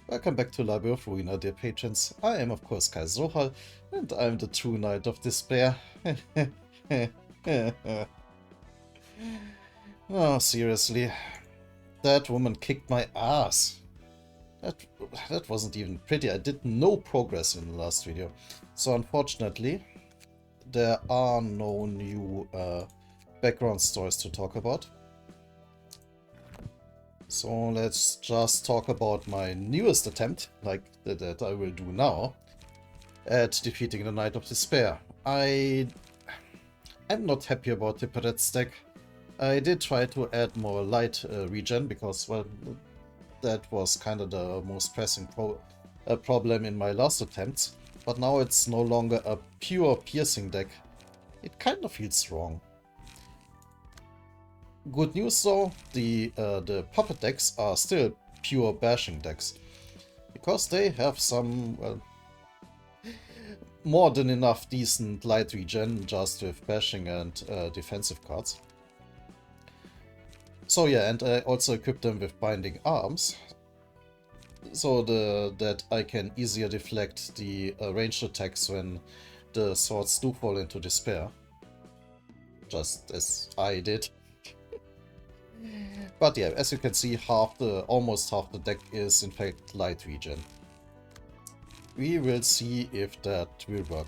Welcome back to Library of Ruina, dear patrons. I am, of course, Kai Sohal, and I'm the true Knight of Despair. Oh, seriously. That woman kicked my ass. That wasn't even pretty. I did no progress in the last video. So unfortunately, there are no new background stories to talk about. So let's just talk about my newest attempt, like that I will do now, at defeating the Knight of Despair. I'm not happy about the Parade stack. I did try to add more light regen because, well, that was kind of the most pressing problem in my last attempts. But now it's no longer a pure piercing deck. It kind of feels wrong. Good news though, the puppet decks are still pure bashing decks. Because they have some, well, more than enough decent light regen just with bashing and defensive cards. So yeah, and I also equip them with binding arms, so that I can easier deflect the ranged attacks when the swords do fall into despair. Just as I did. But yeah, as you can see, almost half the deck is in fact light regen. We will see if that will work.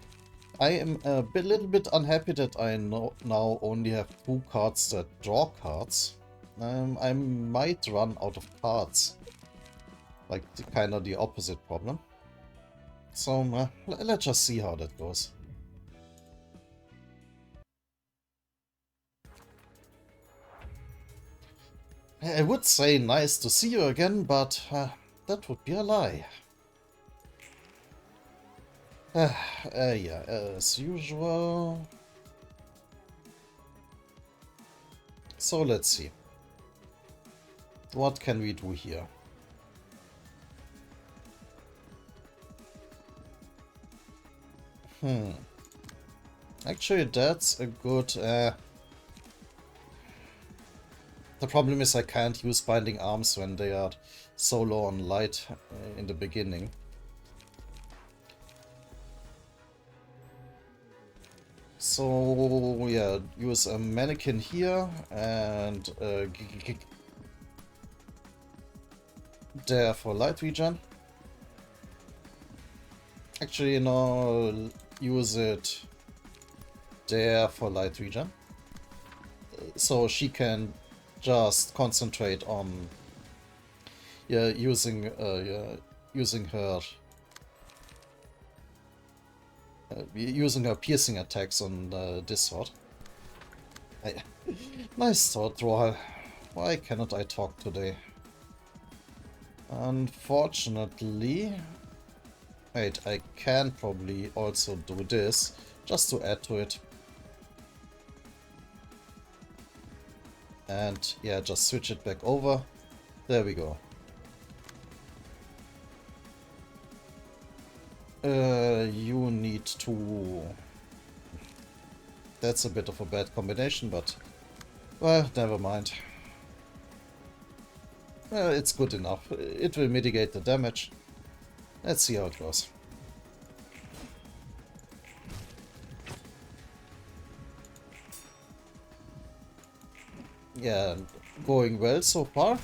I am a little bit unhappy that I now only have 2 cards that draw cards. I might run out of cards. Like, kind of the opposite problem. So, let's just see how that goes. I would say nice to see you again, but that would be a lie. Yeah, as usual. So let's see. What can we do here? Actually, that's a good... The problem is I can't use binding arms when they are so low on light in the beginning. So yeah, use a mannequin here and there for light regen. Actually, no, use it there for light regen. So she can just concentrate on using her piercing attacks on this sword. Nice sword draw. Why cannot I talk today? Unfortunately... Wait, I can probably also do this, just to add to it. And yeah, just switch it back over. There we go. You need to... That's a bit of a bad combination, but... Well, never mind. It's good enough. It will mitigate the damage. Let's see how it goes. Yeah, going well so far.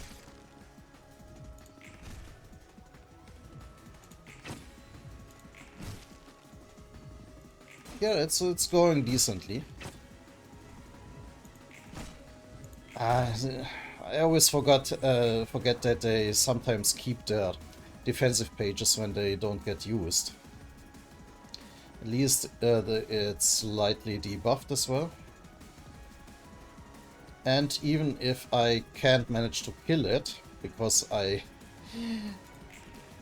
Yeah, it's going decently. I always forget that they sometimes keep their defensive pages when they don't get used. At least it's slightly debuffed as well. And even if I can't manage to kill it, because I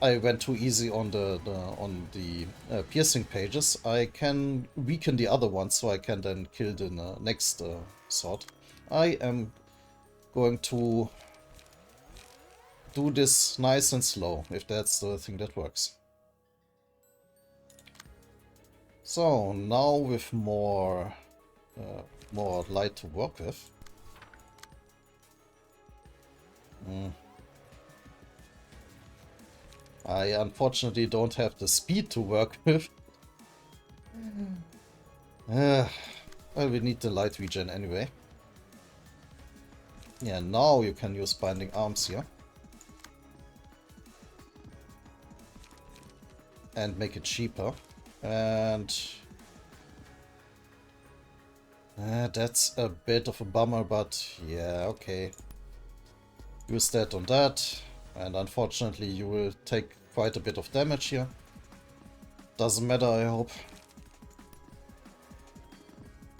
went too easy on the piercing pages, I can weaken the other ones so I can then kill the next sword. I am going to do this nice and slow, if that's the thing that works. So now with more light to work with. I unfortunately don't have the speed to work with. Well, we need the light regen anyway. Yeah, now you can use binding arms here. And make it cheaper. And that's a bit of a bummer, but yeah, okay. Use that on that. And unfortunately you will take quite a bit of damage here. Doesn't matter, I hope.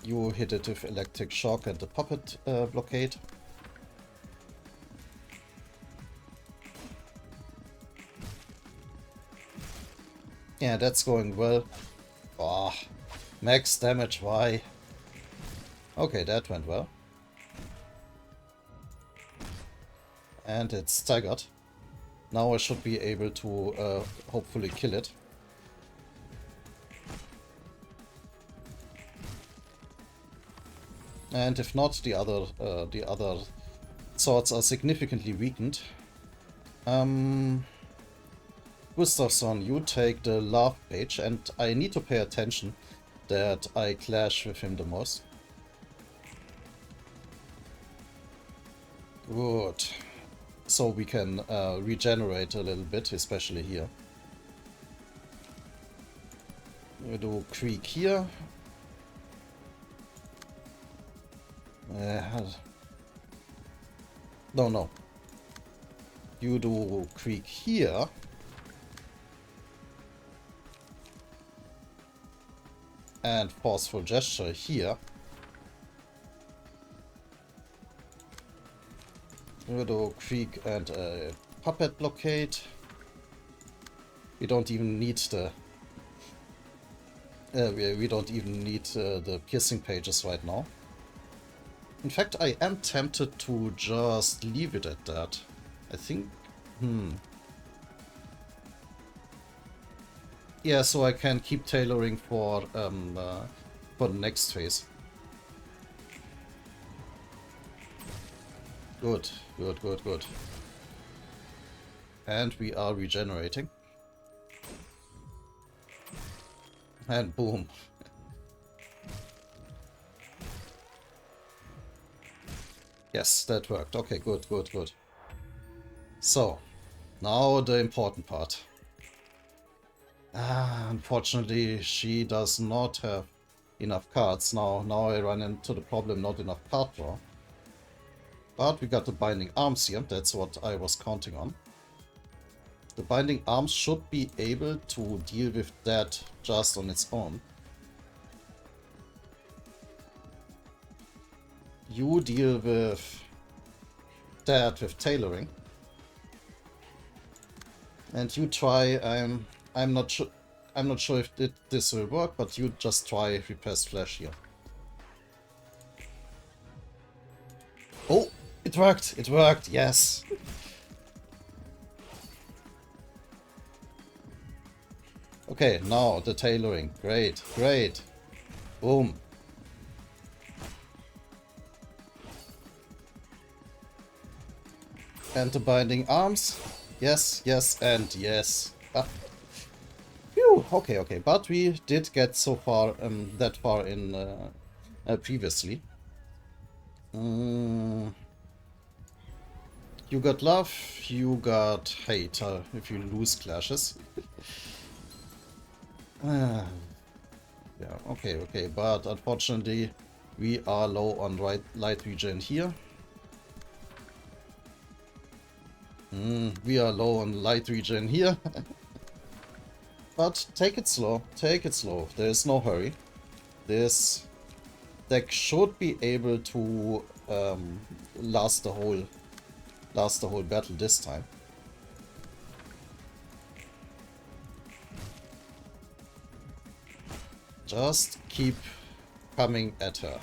You hit it with electric shock and the puppet blockade. Yeah, that's going well. Oh, max damage, why? Okay, that went well. And it's staggered. Now I should be able to hopefully kill it. And if not, the other swords are significantly weakened. Gustafsson, you take the love page, and I need to pay attention that I clash with him the most. Good. So we can regenerate a little bit, especially here. We do Creek here. No. You do Creek here. And Forceful Gesture here. We do Creek and Puppet Blockade. We don't even need the... we don't even need the piercing pages right now. In fact, I am tempted to just leave it at that. I think... Yeah, so I can keep tailoring for the next phase. Good. And we are regenerating. And boom. Yes, that worked. Okay, good. So, now the important part. Unfortunately, she does not have enough cards. Now I run into the problem, not enough card draw. But we got the Binding Arms here. That's what I was counting on. The Binding Arms should be able to deal with that just on its own. You deal with that with tailoring. And you try, I'm not sure if this will work, but you just try Repressed Flash here. Oh, it worked, yes. Okay, now the tailoring, great. Boom. And the Binding Arms, yes, and yes. Phew, okay, but we did get so far, that far in previously. You got love, you got hate if you lose clashes. Yeah, okay, but unfortunately we are low on light regen here. We are low on light regen here. But take it slow, there is no hurry. This deck should be able to last the whole battle this time. Just keep coming at her.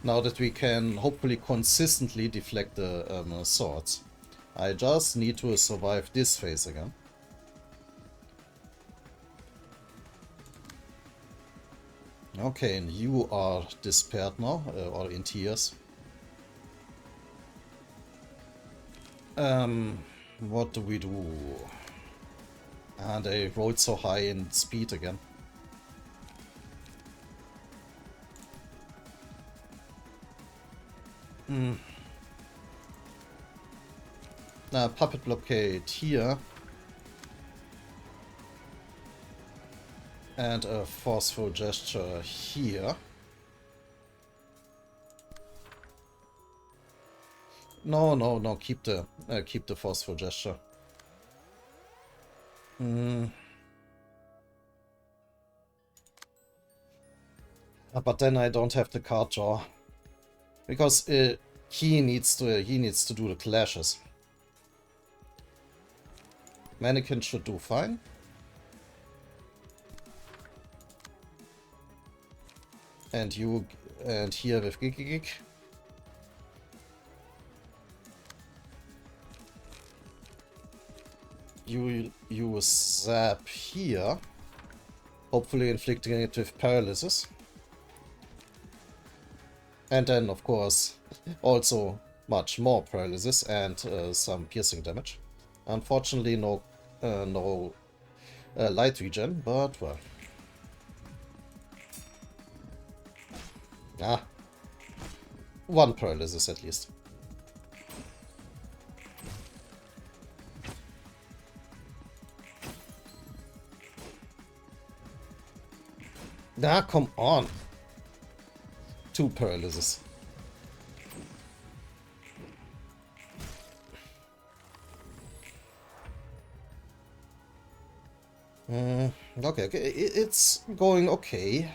Now that we can hopefully consistently deflect the swords. I just need to survive this phase again. Okay, and you are despaired now, or in tears. What do we do? And they rolled so high in speed again. Puppet blockade here. And a forceful gesture here. No, keep the forceful gesture. But then I don't have the card draw. Because he needs to do the clashes. Mannequin should do fine. And you and here with Gig. You zap here, hopefully inflicting it with paralysis. And then, of course, also much more paralysis and some piercing damage. Unfortunately, no light regen, but well. One paralysis at least. Come on. 2 paralysis. Okay, it's going okay.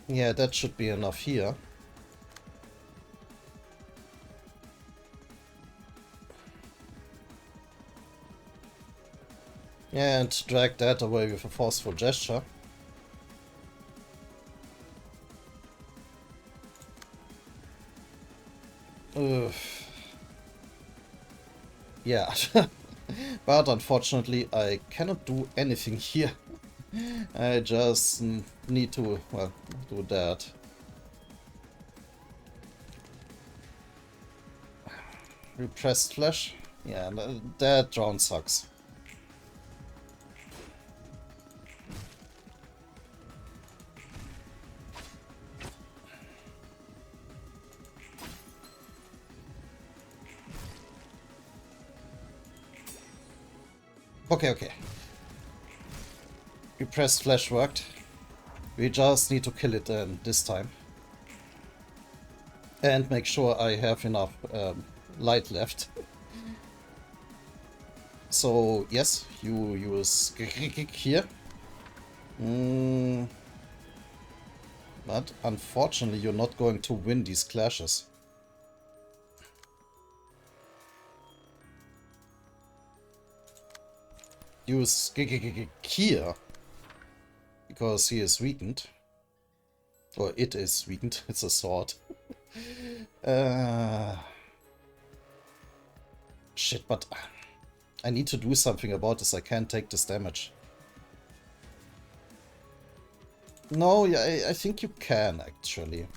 Yeah, that should be enough here. And drag that away with a forceful gesture. Yeah. But unfortunately I cannot do anything here. I just need to, well, do that. Repressed flesh? Yeah, that round sucks. Okay. Repressed flesh worked. We just need to kill it then this time. And make sure I have enough light left. So, yes, you use here. But unfortunately, you're not going to win these clashes. Use here. Because he is weakened. Or it is weakened. It's a sword. Shit, but I need to do something about this. I can't take this damage. No, yeah, I think you can actually.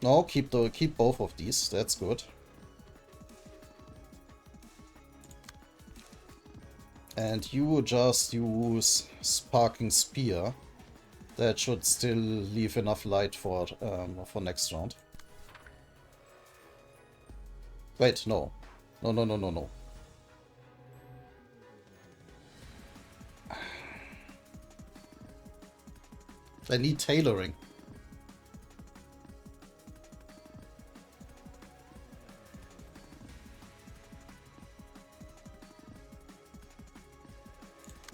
No, keep both of these. That's good. And you just use Sparking Spear. That should still leave enough light for next round. Wait, no. No. I need tailoring.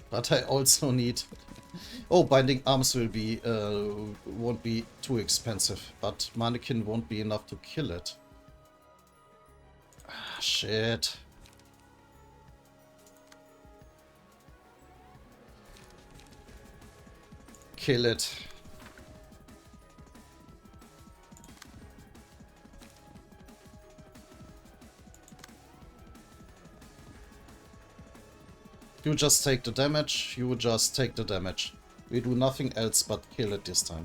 But I also need... Oh, Binding Arms will be won't be too expensive, but Mannequin won't be enough to kill it. Ah, shit. Kill it. You just take the damage. You just take the damage. We do nothing else but kill it this time.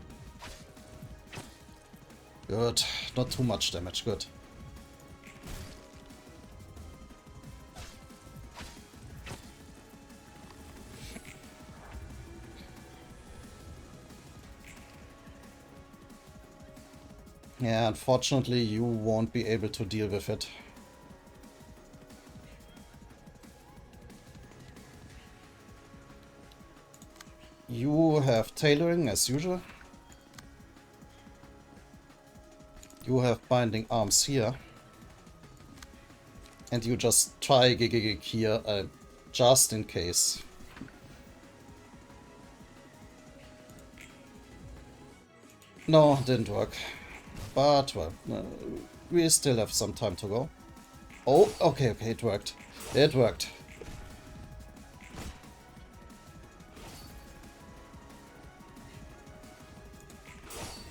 Good. Not too much damage. Good. Yeah, unfortunately, you won't be able to deal with it. You have tailoring as usual. You have binding arms here. And you just try Gigigig here, just in case. No, didn't work. But, well, we still have some time to go. Oh, okay, it worked. It worked.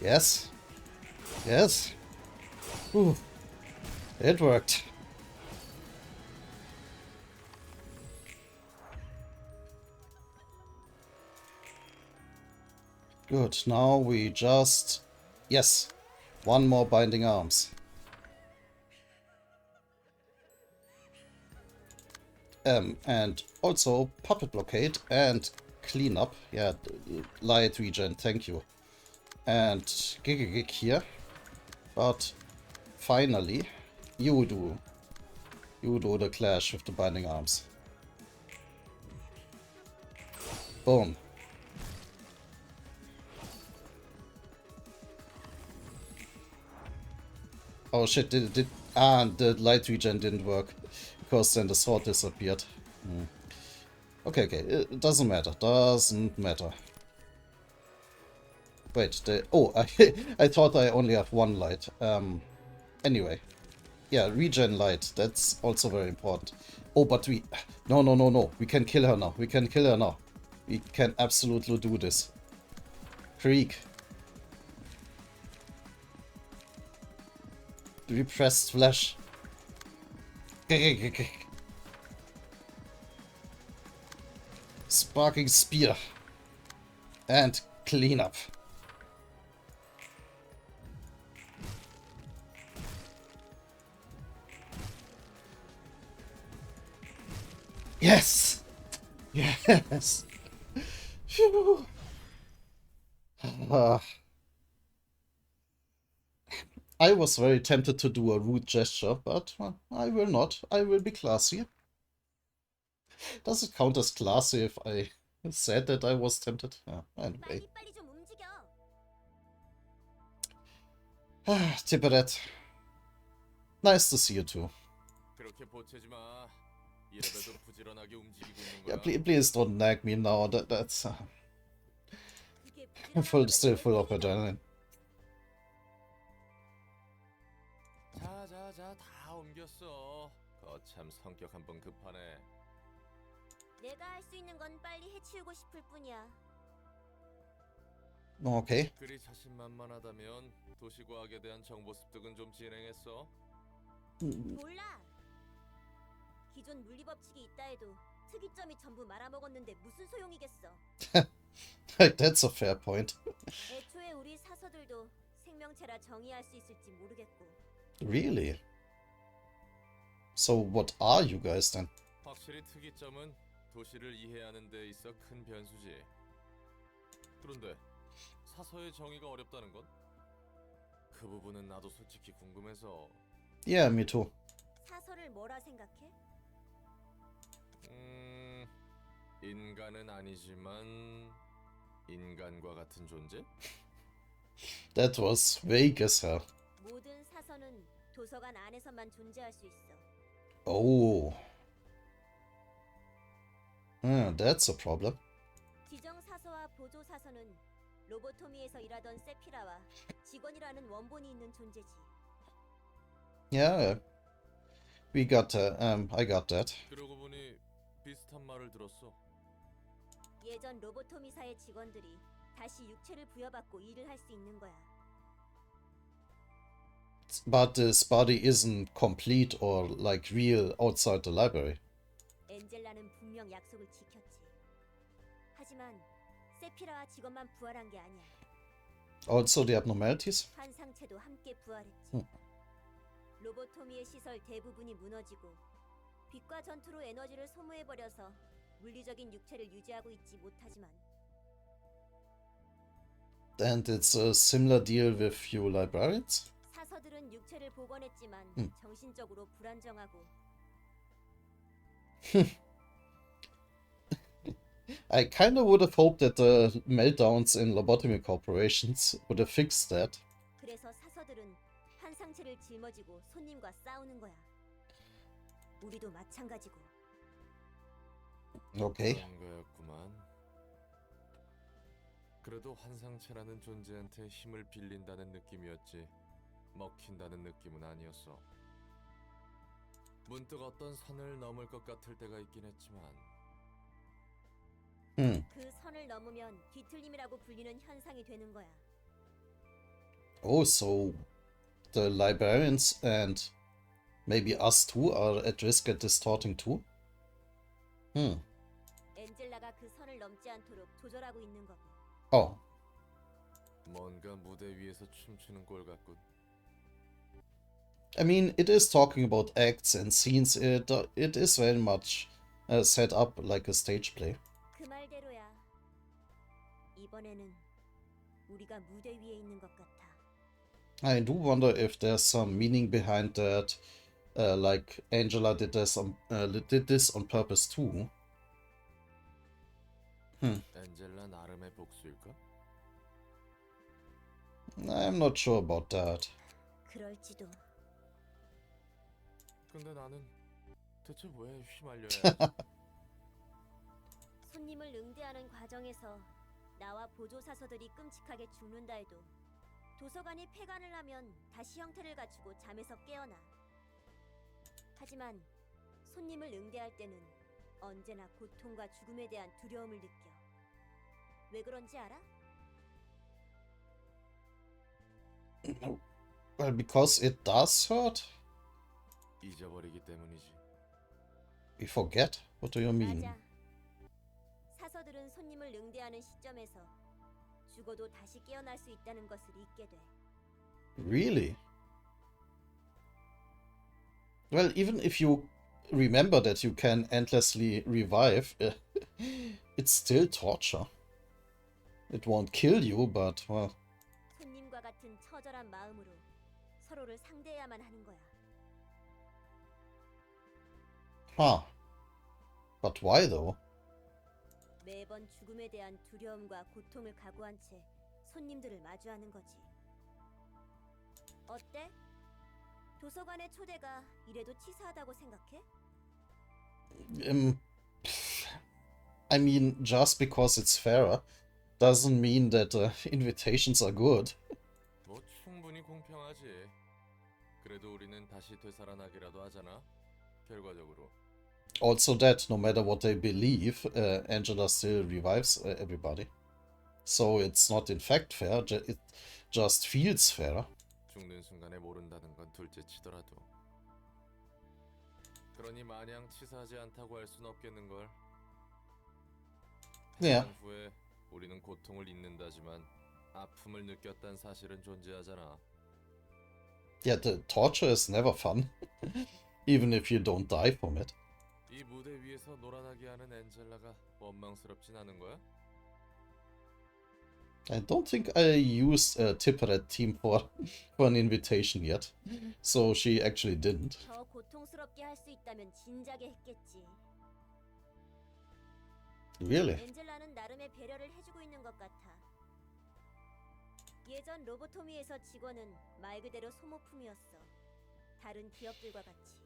Yes. Yes. Ooh. It worked. Good, now we just... Yes. One more binding arms. And also puppet blockade and clean up. Yeah, light regen, thank you. And Gigigig here. But finally, you do the clash with the binding arms. Boom. Oh shit, the light regen didn't work. Because then the sword disappeared. Okay, it doesn't matter. Doesn't matter. Wait, oh, I thought I only have one light. Anyway. Yeah, regen light. That's also very important. Oh, but we... No. We can kill her now. We can kill her now. We can absolutely do this. Creek. Repressed flesh. Sparking spear. And clean up. Yes! Yes! Phew. I was very tempted to do a rude gesture, but well, I will not. I will be classy. Does it count as classy if I said that I was tempted? Yeah, anyway. Tipperet. Nice to see you too. Yeah, please don't nag me now. That's still full of adrenaline. 자자자 다 옮겼어. 거참 성격 한번 급하네. 내가 할 수 있는 건 빨리 해치우고 싶을 뿐이야. Okay. 그리 자신만만하다면 도시과학에 대한 정보 습득은 좀 진행했어? 몰라. 기존 물리 법칙이 있다 해도 특이점이 전부 말아먹었는데 무슨 소용이겠어. That's a fair point. 애초에 우리 사서들도 생명체라 정의할 수 있을지 모르겠고. Really? So what are you guys then? 확실히 특이점은 도시를 이해하는 데 있어 큰 변수지. 그런데 사서의 정의가 어렵다는 건? 그 부분은 나도 솔직히 궁금해서. Yeah, me too. 사서를 뭐라 생각해? 인간은 아니지만 인간과 같은 존재? That was vague as hell. 모든 사서는 도서관 안에서만 존재할 수 있어. Oh. That's a problem. 지정 사서와 보조 사서는 로보토미에서 일하던 세피라와 직원이라는 원본이 있는 존재지. Yeah. I got that. 그러고 보니 비슷한 말을 들었어. 예전 로보토미사의 직원들이 다시 육체를 부여받고 일을 할 수 있는 거야. But this body isn't complete or like real outside the library. 엔젤라는 분명 약속을 지켰지. 하지만 세피라와 직원만 부활한 게 아니야. Also the abnormalities? 환상체도 함께 부활했지. 음. 로보토미의 시설 대부분이 무너지고 빛과 전투로 에너지를 소모해버려서 물리적인 육체를 유지하고 있지 못하지만 And it's a similar deal with you librarians? 사서들은 육체를 복원했지만 정신적으로 불안정하고 I kinda would have hoped that the meltdowns in lobotomy corporations would have fixed that. 그래서 사서들은 환상체를 짊어지고 손님과 싸우는 거야. 우리도 마찬가지고. Okay. 그런 거였구만. 그래도 환상체라는 존재한테 힘을 빌린다는 느낌이었지. 먹힌다는 느낌은 아니었어. 문득 어떤 선을 넘을 것 같을 때가 있긴 했지만 그 선을 넘으면 뒤틀림이라고 불리는 현상이 되는 거야. Oh, so the librarians and maybe us too are at risk at distorting too? 엔젤라가 그 선을 넘지 않도록 조절하고 있는 거고. Oh. 뭔가 무대 위에서 춤추는 꼴 같군. I mean, it is talking about acts and scenes. It is very much set up like a stage play. 그 말대로야. 이번에는 우리가 무대 위에 있는 것 같아. I do wonder if there's some meaning behind that, like Angela did this on purpose too. 엔젤라 나름의 복수일까? I'm not sure about that. 그럴지도. 근데 나는 대체 왜 휘말려야 하지? 손님을 응대하는 과정에서 나와 보조사서들이 끔찍하게 죽는다 해도 도서관이 폐관을 하면 다시 형태를 갖추고 잠에서 깨어나. 하지만 손님을 응대할 때는 언제나 고통과 죽음에 대한 두려움을 느껴. 왜 그런지 알아? Well, because it does hurt? 잊어버리기 때문이지. We forget? What do you mean? 맞아. 사서들은 손님을 응대하는 시점에서 죽어도 다시 깨어날 수 있다는 것을 잊게 돼. Really? Well, even if you remember that you can endlessly revive, it's still torture. It won't kill you, but, well... 손님과 같은 처절한 마음으로 서로를 상대해야만 하는 거야. Huh. But why, though? 매번 죽음에 대한 두려움과 고통을 각오한 채 손님들을 마주하는 거지. 어때? 도서관의 초대가 이래도 치사하다고 생각해? I mean, just because it's fairer doesn't mean that invitations are good. 뭐 충분히 공평하지. 그래도 우리는 다시 되살아나기라도 하잖아. 결과적으로. Also that, no matter what they believe, Angela still revives everybody. So it's not in fact fair, it just feels fair. 죽는 순간에 모른다는 건 둘째 치더라도. 그러니 마냥 치사하지 않다고 할 순 없겠는걸. Yeah. 해산 후에 우리는 고통을 잊는다지만 아픔을 느꼈다는 사실은 존재하잖아. Yeah, the torture is never fun, even if you don't die from it. 이 무대 위에서 놀아나게 하는 엔젤라가 원망스럽진 않은 거야? I don't think I used Tippered team for an invitation yet, so she actually didn't. 더 고통스럽게 할 수 있다면 진작에 했겠지. Really? 엔젤라는 나름의 배려를 해주고 있는 것 같아. 예전 로보토미에서 직원은 말 그대로 소모품이었어. 다른 기업들과 같이.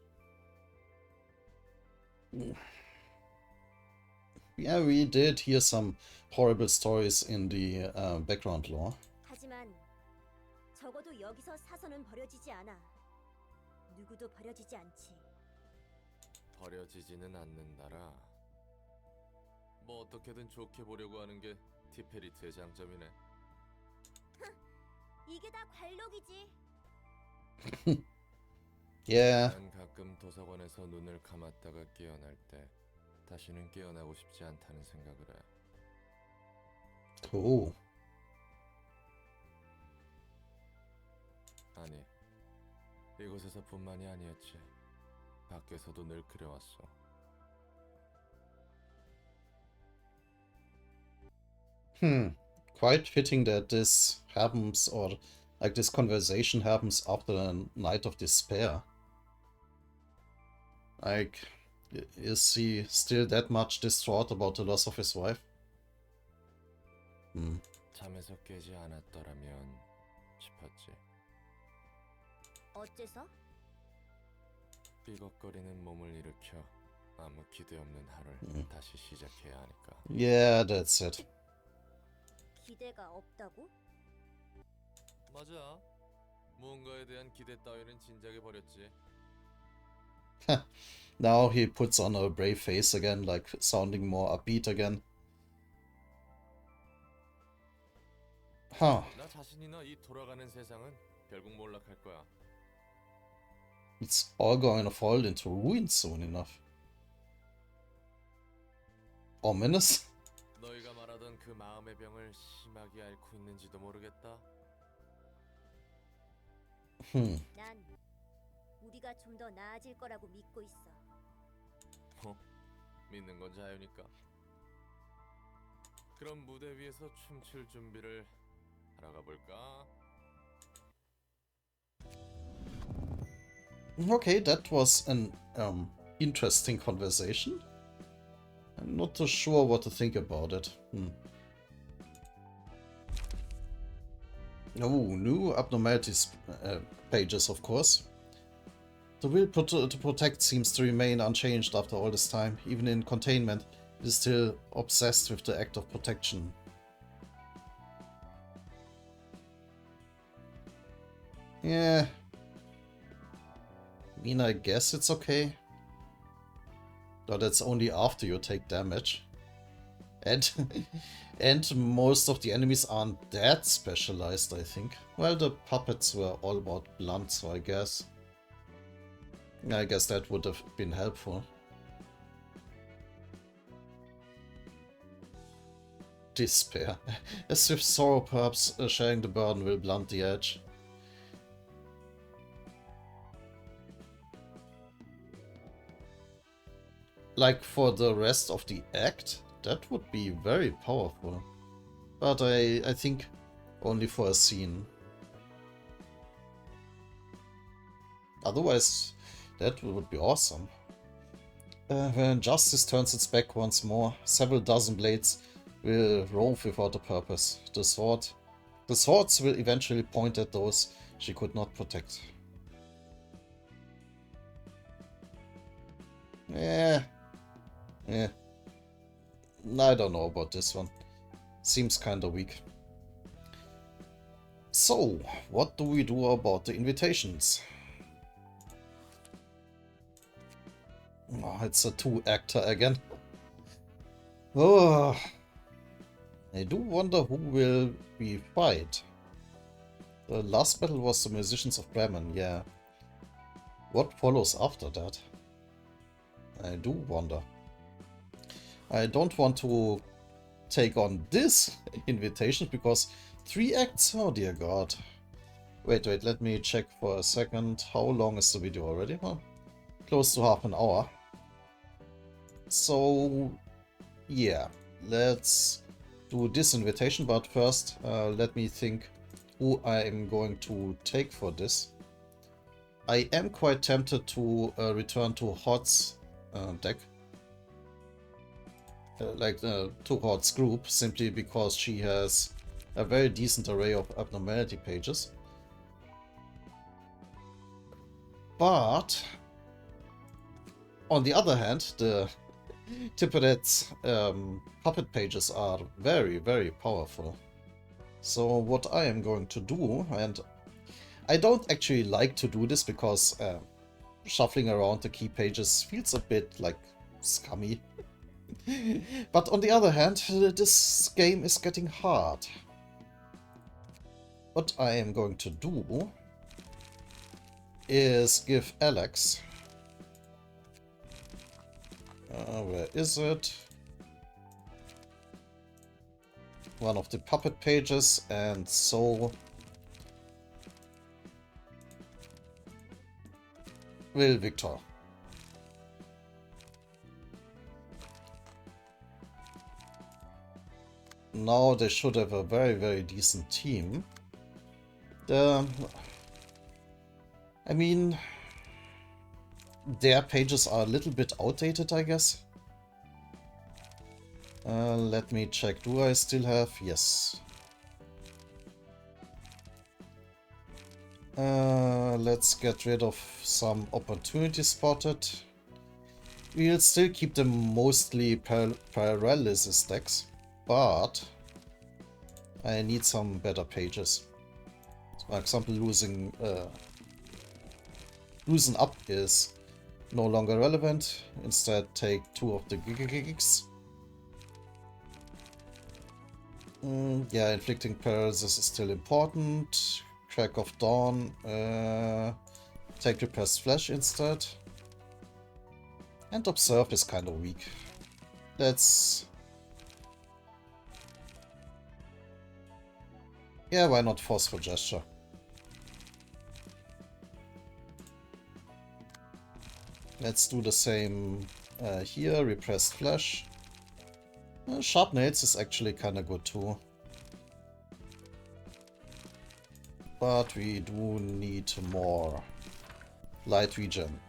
Yeah, we did hear some horrible stories in the background lore. 하지만 적어도 여기서 사서는 버려지지 않아. 누구도 버려지지 않지. 버려지지는 않는다라. 뭐 어떻게든 좋게 보려고 하는 게 티페리트의 장점이네. 이게 다 관록이지. Yeah. 난 가끔 도서관에서 눈을 감았다가 깨어날 때 다시는 깨어나고 싶지 않다는 생각을 해. Cool. 아니, 이곳에서뿐만이 아니었지. 밖에서도 늘 그래왔어. Quite fitting that this happens, or like this conversation happens after a night of despair. Like, is he still that much distraught about the loss of his wife? 잠에서 깨지 않았더라면 싶었지. 어째서? 삐걱거리는 몸을 일으켜 아무 기대 없는 하루를 다시 시작해야 하니까. Yeah, that's it. 기대가 없다고? 맞아. 무언가에 대한 기대 따위는 진작에 버렸지. Now he puts on a brave face again, like sounding more upbeat again. Huh. 나 자신이나 이 돌아가는 세상은 결국 몰락할 거야. It's all going to fall into ruin soon enough. Ominous? 너희가 말하던 그 마음의 병을 심하게 앓고 있는지도 모르겠다. 난 우리가 좀 더 나아질 거라고 믿고 있어. 믿는 건 자유니까. 그럼 무대 위에서 춤출 준비를 하러 가볼까? Okay, that was an interesting conversation. I'm not too sure what to think about it. Oh, new abnormalities pages, of course. The will to protect seems to remain unchanged after all this time. Even in containment, it is still obsessed with the act of protection. Yeah. I mean, I guess it's okay. But that's only after you take damage. And and most of the enemies aren't that specialized, I think. Well, the puppets were all about blunt, so I guess that would have been helpful. Despair. As if sorrow, perhaps sharing the burden will blunt the edge. Like for the rest of the act, that would be very powerful. But I think only for a scene. Otherwise, that would be awesome. When justice turns its back once more, several dozen blades will rove without a purpose. The swords will eventually point at those she could not protect. Yeah. I don't know about this one. Seems kinda weak. So, what do we do about the invitations? Oh, it's a two-actor again. Oh, I do wonder who will we fight. The last battle was the musicians of Bremen, yeah. What follows after that? I do wonder. I don't want to take on this invitation because 3 acts? Oh dear god. Wait, let me check for a second. How long is the video already? Well, close to half an hour. So, yeah, let's do this invitation, but first let me think who I am going to take for this. I am quite tempted to return to Hod's deck. To Hod's group, simply because she has a very decent array of abnormality pages. But on the other hand, the Tipperet's puppet pages are very, very powerful. So what I am going to do, and I don't actually like to do this because shuffling around the key pages feels a bit like scummy. But on the other hand, this game is getting hard. What I am going to do is give Alex Where is it? One of the puppet pages, and so will Victor. Now they should have a very, very decent team. I mean, their pages are a little bit outdated, I guess. Let me check. Do I still have? Yes. Let's get rid of some opportunity spotted. We'll still keep them mostly paralysis decks, but I need some better pages. For example, loosen up is no longer relevant. Instead, take 2 of the gigs. Yeah, inflicting paralysis is still important. Crack of Dawn. Take repressed flesh instead. And observe is kind of weak. Let's... Yeah, why not forceful gesture? Let's do the same here. Repressed flesh. Sharp nails is actually kind of good too. But we do need more light regen.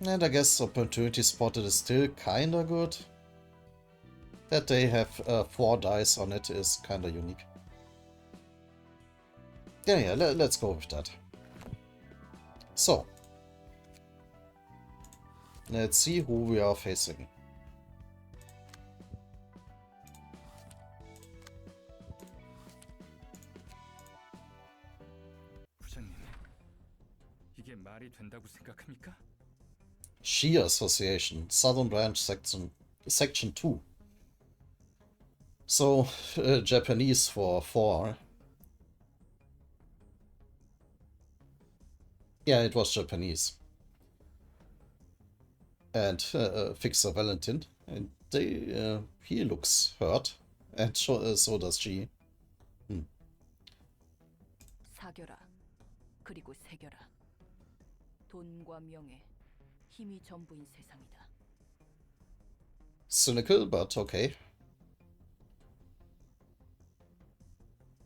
And I guess opportunity spotted is still kind of good. That they have 4 dice on it is kind of unique. Yeah, let's go with that. So. Let's see who we are facing. 부장님, 이게 말이 된다고 생각합니까? She Association, Southern Branch Section 2. So, Japanese for 4. Yeah, it was Japanese. And Fixer Valentin. And they, he looks hurt. And so does she. 사겨라. 그리고 새겨라. 돈과 명예, 힘이 전부인 세상이다. Cynical, but okay.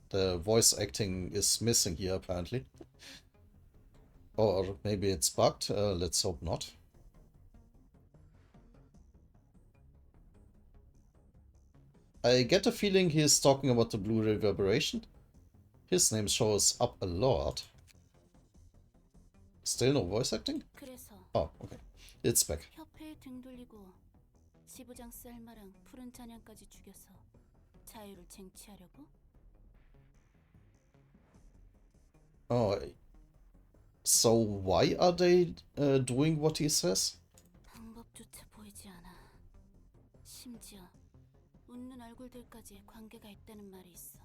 The voice acting is missing here, apparently. Or maybe it's bugged. Let's hope not. I get a feeling he's talking about the Blue Reverberation. His name shows up a lot. Still no voice acting? 그래서 Oh, okay. It's back. 협회에 등 돌리고 지부장 셀마랑 푸른 찬양까지 죽여서 자유를 쟁취하려고? Oh, so why are they doing what he says? 방법조차 보이지 않아. 심지어 웃는 얼굴들까지 관계가 있다는 말이 있어.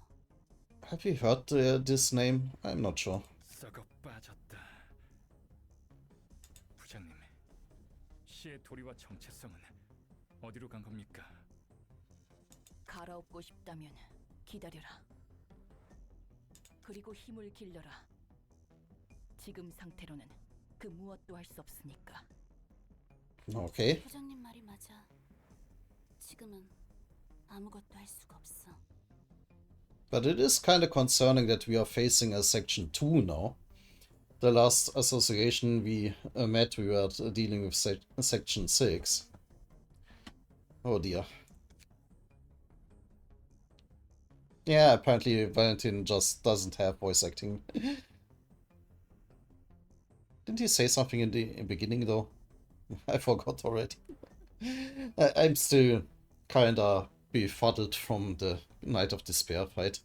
Have you heard this name? I'm not sure. 썩어 빠졌다. 부장님, 시의 도리와 정체성은 어디로 간 겁니까? 갈아엎고 싶다면 기다려라. 그리고 힘을 길러라. 지금 상태로는 그 무엇도 할 수 없으니까. Okay. 부장님 말이 맞아. 지금은 아무것도 할 수가 없어. But it is kind of concerning that we are facing a Section 2 now. The last association we met, we were dealing with Section 6. Oh dear. Yeah, apparently Valentin just doesn't have voice acting. Didn't he say something in the beginning though? I forgot already. I'm still kinda befuddled from the Night of Despair fight.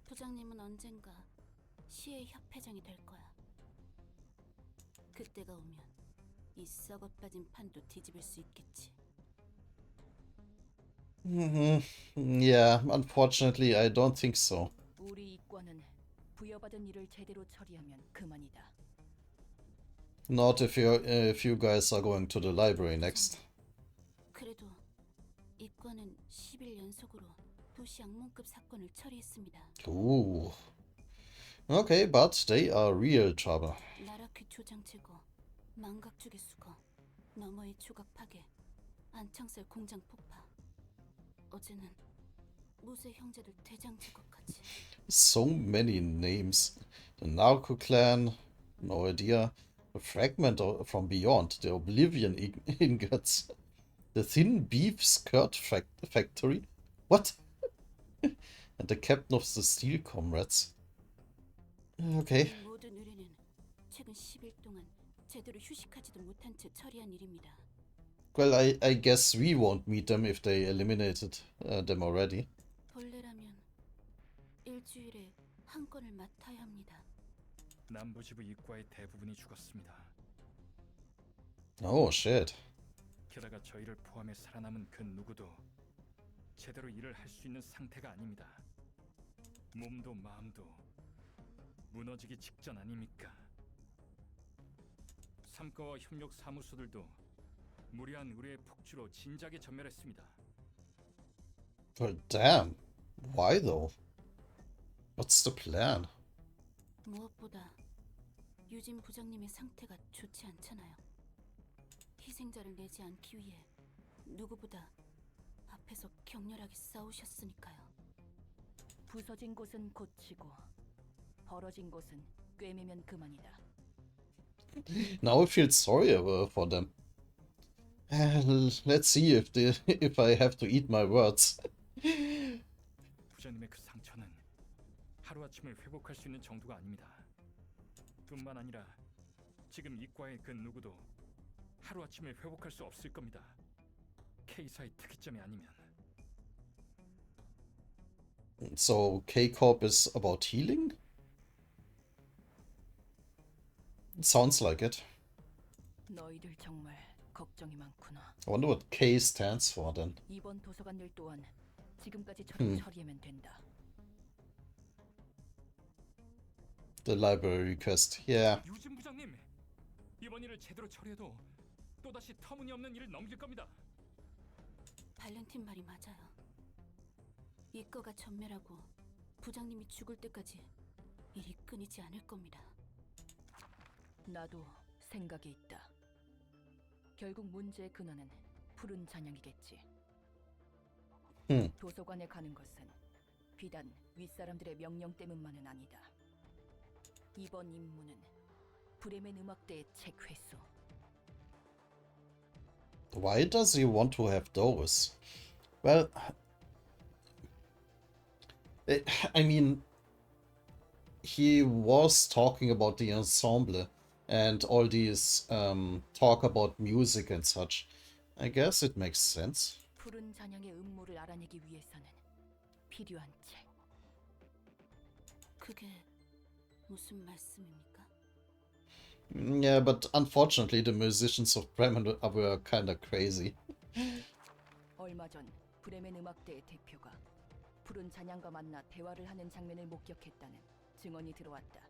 부장님은 언젠가 시의 협회장이 될 거야. 그때가 오면 이 썩어 빠진 판도 뒤집을 수 있겠지. Yeah, unfortunately, I don't think so. 우리 이과는 부여받은 일을 제대로 처리하면 그만이다. Not if you guys are going to the library next. 그래도 이과는 10일 연속으로 도시 악몽급 사건을 처리했습니다. Ooh. Okay, but they are real trouble. 나라퀴 조장 제거, 망각주의 수거, 너머의 조각 파괴, 안창살 공장 폭파. 어제는 무쇠 형제들 대장 제거까지. So many names. The Narco Clan, no idea. The Fragment from Beyond, the Oblivion Ingots. The Thin Beef Skirt Factory? What? And the Captain of the Steel Comrades. Okay. 이 모든 의뢰는 최근 10일 동안 제대로 휴식하지도 못한 채 처리한 일입니다. Well, I guess we won't meet them if they eliminated them already. 본래라면 일주일에 한 건을 맡아야 합니다. 남부지부 이과의 대부분이 죽었습니다. Oh, shit. 게다가 저희를 포함해 살아남은 그 누구도 제대로 일을 할 수 있는 상태가 아닙니다. 몸도 마음도 무너지기 직전 아닙니까? 삼과와 협력 사무소들도 무리한 의뢰의 폭주로 진작에 전멸했습니다. Well, damn. Why though? What's the plan? 무엇보다 유진 부장님의 상태가 좋지 않잖아요. 희생자를 내지 않기 위해 누구보다 앞에서 격렬하게 싸우셨으니까요. 부서진 곳은 고치고 벌어진 곳은 꿰매면 그만이다. Now I feel sorry for them. Let's see if I have to eat my words. 부장님의 그 상처는 하루아침에 회복할 수 있는 정도가 아닙니다. 뿐만 아니라 지금 이과의 그 누구도 하루아침에 회복할 수 없을 겁니다. K사의 특이점이 아니면. So K-Corp is about healing? It sounds like it. 너희들 정말 걱정이 많구나. I wonder what K stands for then. 이번 도서관들 또한 지금까지 처리하면 된다. The library request. Yeah. 유진 부장님, 이번 일을 제대로 처리해도 또다시 터무니없는 일을 넘길 겁니다. 발렌틴 말이 맞아요. 이과가 전멸하고 부장님이 죽을 때까지 일이 끊이지 않을 겁니다. 나도 생각이 있다. 결국 문제의 근원은 푸른 잔향이겠지. 도서관에 가는 것은 비단 윗사람들의 명령 때문만은 아니다. 이번 임무는 브레멘 음악대의 책 회수. Why does he want to have those? Well, I mean, he was talking about the ensemble and all these talk about music and such. I guess it makes sense. 푸른 잔향의 음모를 알아내기 위해서는 필요한 책. 그게 무슨 말씀입니까? Yeah, but unfortunately the musicians of Bremen were kinda crazy. 얼마 전 브레멘 음악대의 대표가 푸른 잔향과 만나 대화를 하는 장면을 목격했다는 증언이 들어왔다.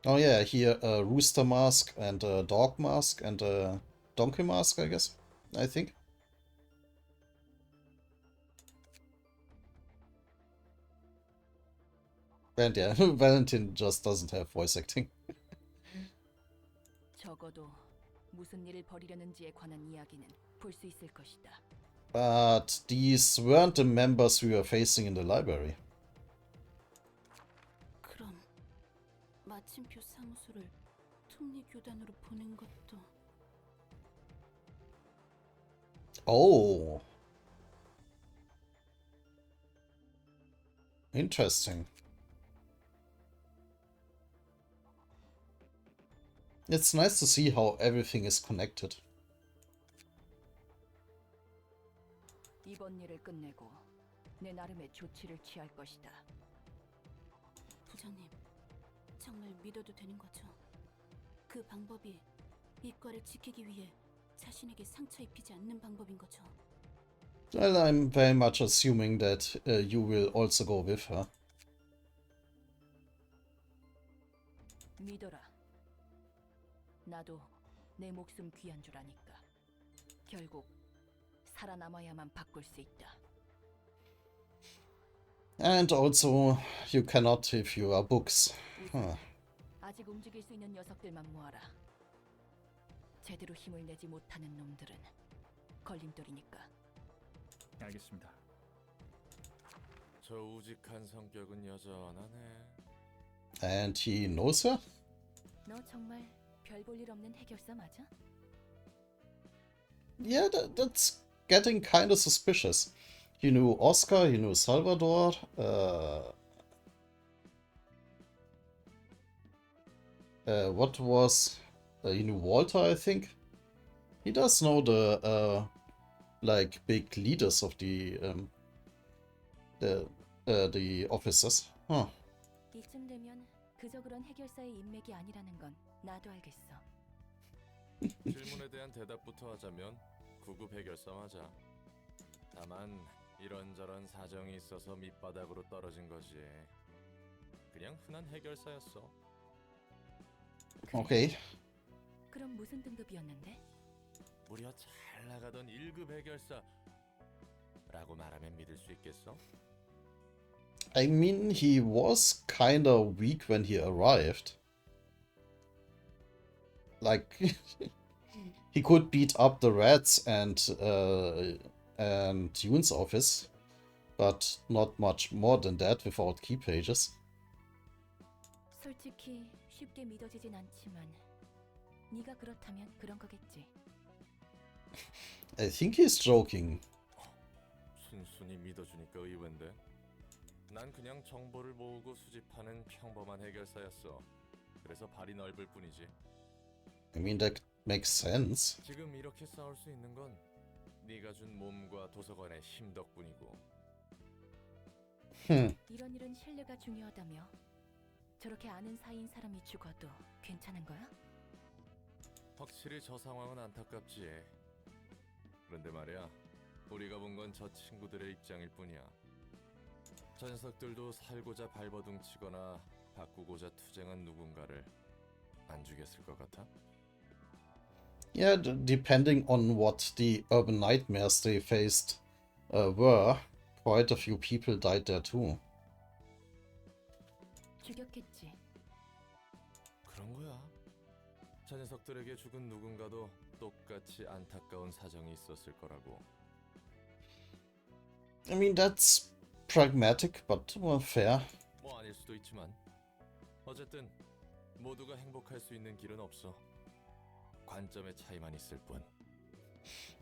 Oh yeah, here a rooster mask and a dog mask and a donkey mask, I guess. I think. And yeah, Valentin just doesn't have voice acting. 적어도 무슨 일을 벌이려는지에 관한 이야기는 볼 수 있을 것이다. But these weren't the members we were facing in the library. 그럼 마침표 사무소를 톱니 교단으로 보낸 것도 Oh. Interesting. It's nice to see how everything is connected. 이번 일을 끝내고 내 나름의 조치를 취할 것이다. 부장님, 정말 믿어도 되는 거죠? 그 방법이 이과를 지키기 위해 자신에게 상처 입히지 않는 방법인 거죠? Well, I'm very much assuming that you will also go with her. 믿어라. 나도 내 목숨 귀한 줄 아니까. 결국 살아남아야만 바꿀 수 있다. And also, you cannot if you are books. Huh. 아직 움직일 수 있는 녀석들만 모아라. 제대로 힘을 내지 못하는 놈들은 걸림돌이니까. 알겠습니다. 저 우직한 성격은 여전하네. And he knows her? 너 정말 별 볼 일 없는 해결사 맞아? Yeah, that's getting kind of suspicious. He knew Oscar, he knew Salvador. What was... he knew Walter, I think. He does know the like big leaders of the officers. Huh. 이쯤 되면 그저 그런 해결사의 인맥이 아니라는 건 나도 알겠어. 질문에 대한 대답부터 하자면 구급 해결사 맞아. 다만 이런저런 사정이 있어서 밑바닥으로 떨어진 거지. 그냥 흔한 해결사였어. Okay. 그럼 무슨 등급이었는데? 무려 잘 나가던 1급 해결사라고 말하면 믿을 수 있겠어? I mean, he was kinda weak when he arrived. Like, he could beat up the rats and Yune's office, but not much more than that without key pages. 솔직히 쉽게 믿어지진 않지만 네가 그렇다면 그런 거겠지. I think he's joking. 순순히 믿어주니까 의외인데. 난 그냥 정보를 모으고 수집하는 평범한 해결사였어. 그래서 발이 넓을 뿐이지. I mean, that makes sense. 지금 이렇게 싸울 수 있는 건 네가 준 몸과 도서관의 힘 덕분이고. 이런 일은 신뢰가 중요하다며. 저렇게 아는 사이인 사람이 죽어도 괜찮은 거야? 확실히 저 상황은 안타깝지. 그런데 말이야, 우리가 본 건 저 친구들의 입장일 뿐이야. 저 녀석들도 살고자 발버둥 치거나 바꾸고자 투쟁한 누군가를 안 죽였을 것 같아? Yeah, depending on what the urban nightmares they faced were, quite a few people died there too. 죽였겠지. 그런 거야. 저 녀석들에게 죽은 누군가도 똑같이 안타까운 사정이 있었을 거라고. I mean, that's pragmatic, but well, fair. 뭐 아닐 수도 있지만 어쨌든 모두가 행복할 수 있는 길은 없어. 관점의 차이만 있을 뿐.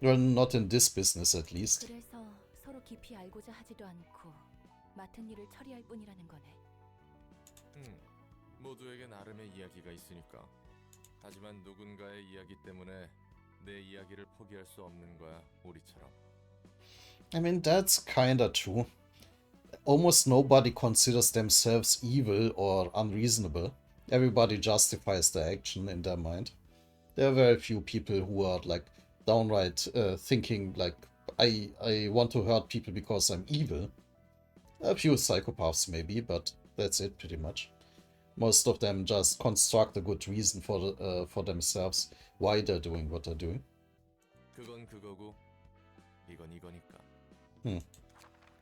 Well, not in this business at least. 그래서 서로 깊이 알고자 하지도 않고 맡은 일을 처리할 뿐이라는 거네. 모두에게 나름의 이야기가 있으니까. 하지만 누군가의 이야기 때문에 내 이야기를 포기할 수 없는 거야, 우리처럼. I mean, that's kinda true. Almost nobody considers themselves evil or unreasonable. Everybody justifies their action in their mind. There are very few people who are like downright thinking like, I want to hurt people because I'm evil. A few psychopaths maybe, but that's it pretty much. Most of them just construct a good reason for themselves why they're doing what they're doing. 그건 그거고 이건 이거니까.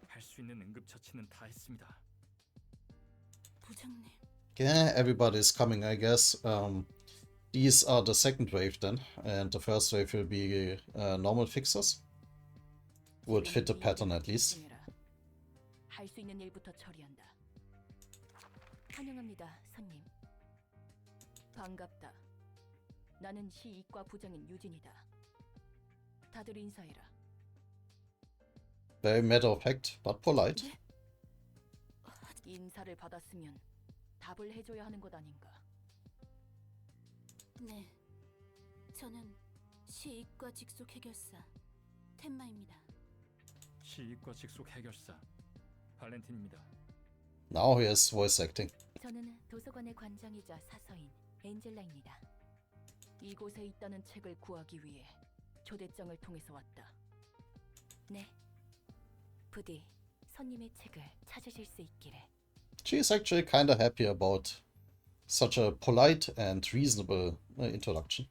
할 수 있는 응급처치는 다 했습니다. 부장님, Yeah, everybody's coming, I guess. These are the second wave then, and the first wave will be normal fixers. Would fit the pattern at least. 할 수 있는 일부터 처리한다. 환영합니다, 손님. 반갑다. 나는 시이과 부장인 유진이다. 다들 인사해라. Very matter of fact, but polite. 인사를 받았으면 답을 해줘야 하는 것 아닌가. 네, 저는 시이과 직속 해결사 텐마입니다. 시이과 직속 해결사 발렌틴입니다. Now he has voice acting. 저는 도서관의 관장이자 사서인 엔젤라입니다. 이곳에 있다는 책을 구하기 위해 초대장을 통해서 왔다. 네, 부디 손님의 책을 찾으실 수 있기를. She's actually kinda happy about such a polite and reasonable introduction.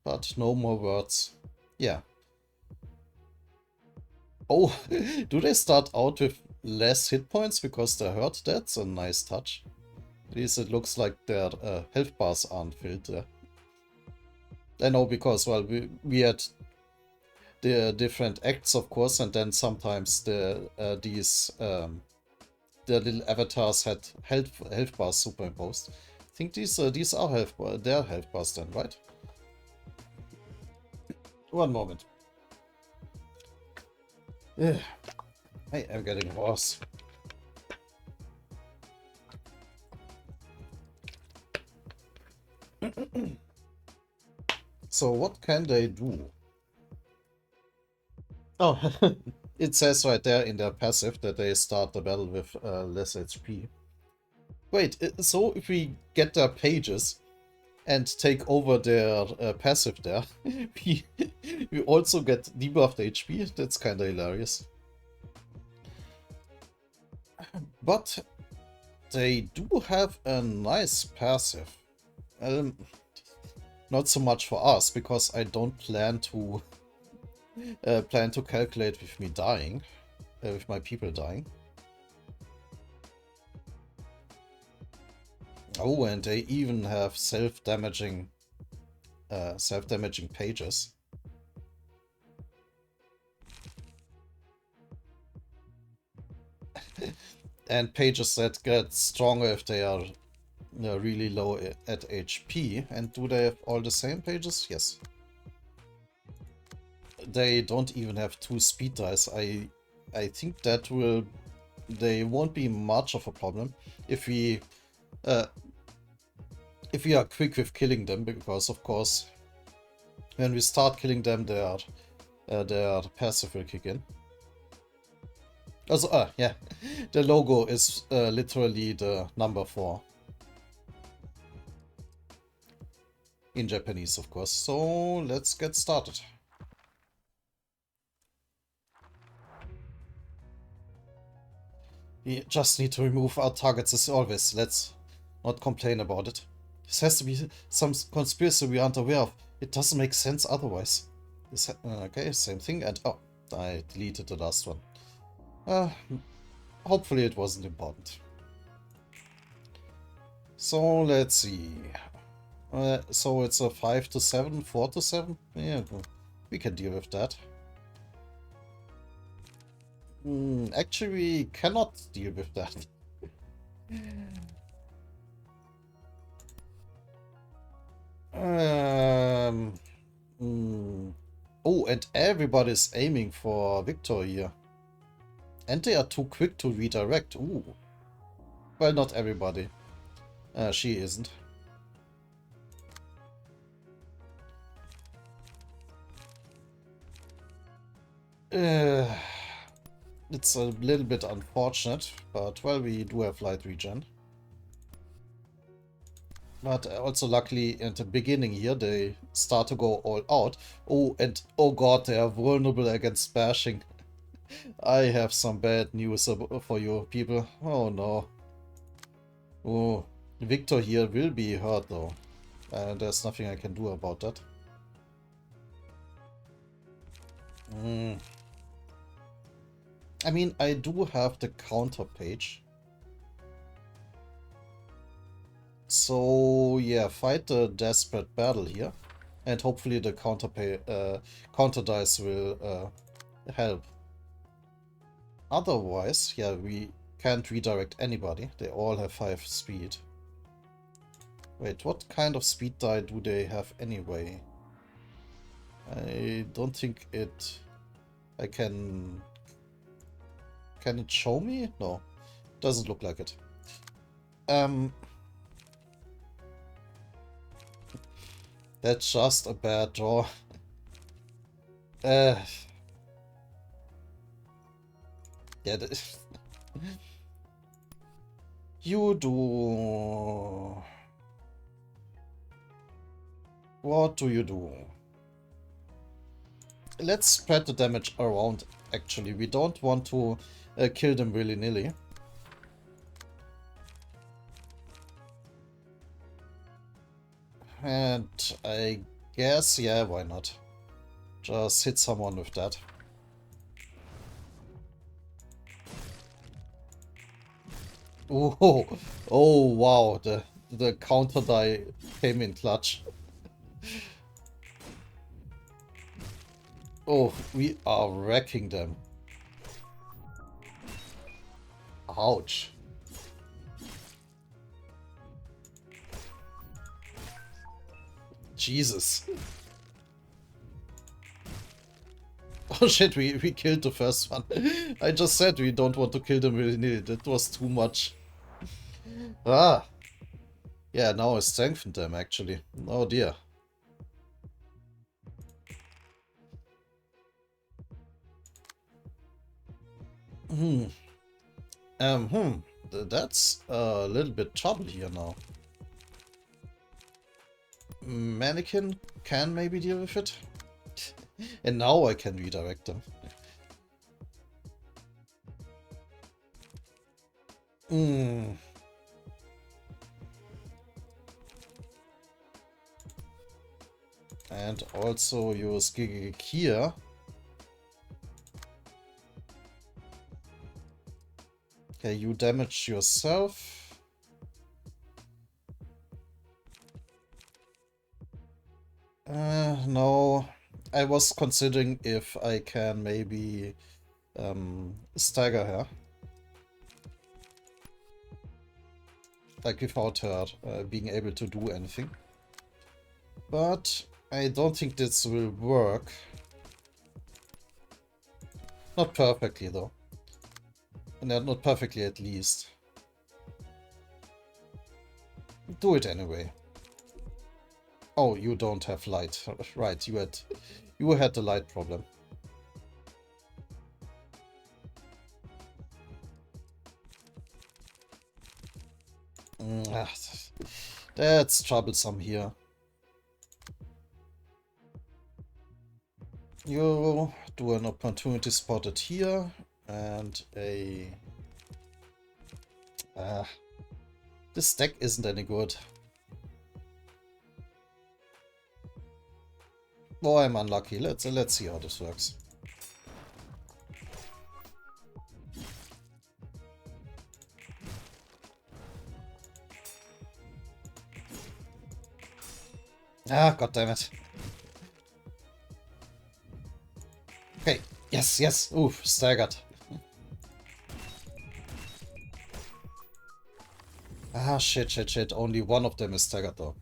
But no more words. Yeah. Oh, do they start out with less hit points because they're hurt? That's a nice touch. At least it looks like their health bars aren't filled there. I know, because, well, we had the different acts, of course, and then sometimes the little avatars had health bars superimposed. I think these are their health bars then, right? One moment. Ugh. I am getting hoarse. So what can they do? Oh, it says right there in their passive that they start the battle with less HP. Wait, so if we get their pages and take over their passive there, we also get debuffed HP? That's kinda hilarious. But they do have a nice passive. Not so much for us, because I don't plan to calculate with me dying, with my people dying. Oh, and they even have self-damaging pages. And pages that get stronger if they are really low at HP. And do they have all the same pages? Yes. They don't even have 2 speed dice. I think that they won't be much of a problem if we are quick with killing them, because of course when we start killing them, their passive will kick in. Also, yeah, the logo is literally the number 4 in Japanese, of course. So let's get started. We just need to remove our targets as always. Let's not complain about it. This has to be some conspiracy we aren't aware of. It doesn't make sense otherwise. Okay, same thing. And oh, I deleted the last one. Hopefully it wasn't important. So let's see. So it's a 5 to 7, 4 to 7. Yeah, we can deal with that. Actually, we cannot deal with that. Oh, and everybody's aiming for Victor here. And they are too quick to redirect. Ooh. Well, not everybody. She isn't. It's a little bit unfortunate, but well, we do have light regen. But also luckily at the beginning here, they start to go all out. Oh, and oh god, they are vulnerable against bashing. I have some bad news for you people. Oh no. Oh, Victor here will be hurt though. There's nothing I can do about that. I mean, I do have the counter page. So yeah, fight the desperate battle here. And hopefully the counter dice will help. Otherwise, yeah, we can't redirect anybody. They all have 5 speed. Wait, what kind of speed die do they have anyway? I don't think it... I can... Can it show me? No. Doesn't look like it. That's just a bad draw. Yeah, you do... What do you do? Let's spread the damage around, actually. We don't want to kill them willy-nilly. And I guess, yeah, why not? Just hit someone with that. Oh, oh wow, the counter die came in clutch. Oh, we are wrecking them. Ouch. Jesus. Oh shit, we killed the first one. I just said we don't want to kill them willy-nilly. That was too much. Ah. Yeah, now I strengthened them actually. Oh dear. That's a little bit trouble here now. Mannequin can maybe deal with it. And now I can redirect them. And also use Gigik here. Okay, you damage yourself. No. I was considering if I can maybe stagger her. Like without her being able to do anything. But I don't think this will work. Not perfectly though. Not perfectly at least. Do it anyway. Oh, you don't have light. Right, you had the light problem. That's troublesome here. You do an opportunity spotted here and a... this deck isn't any good. Oh, I'm unlucky. Let's see how this works. Ah, god damn it. Okay. Yes, yes. Oof, staggered. Ah, shit. Only one of them is staggered though.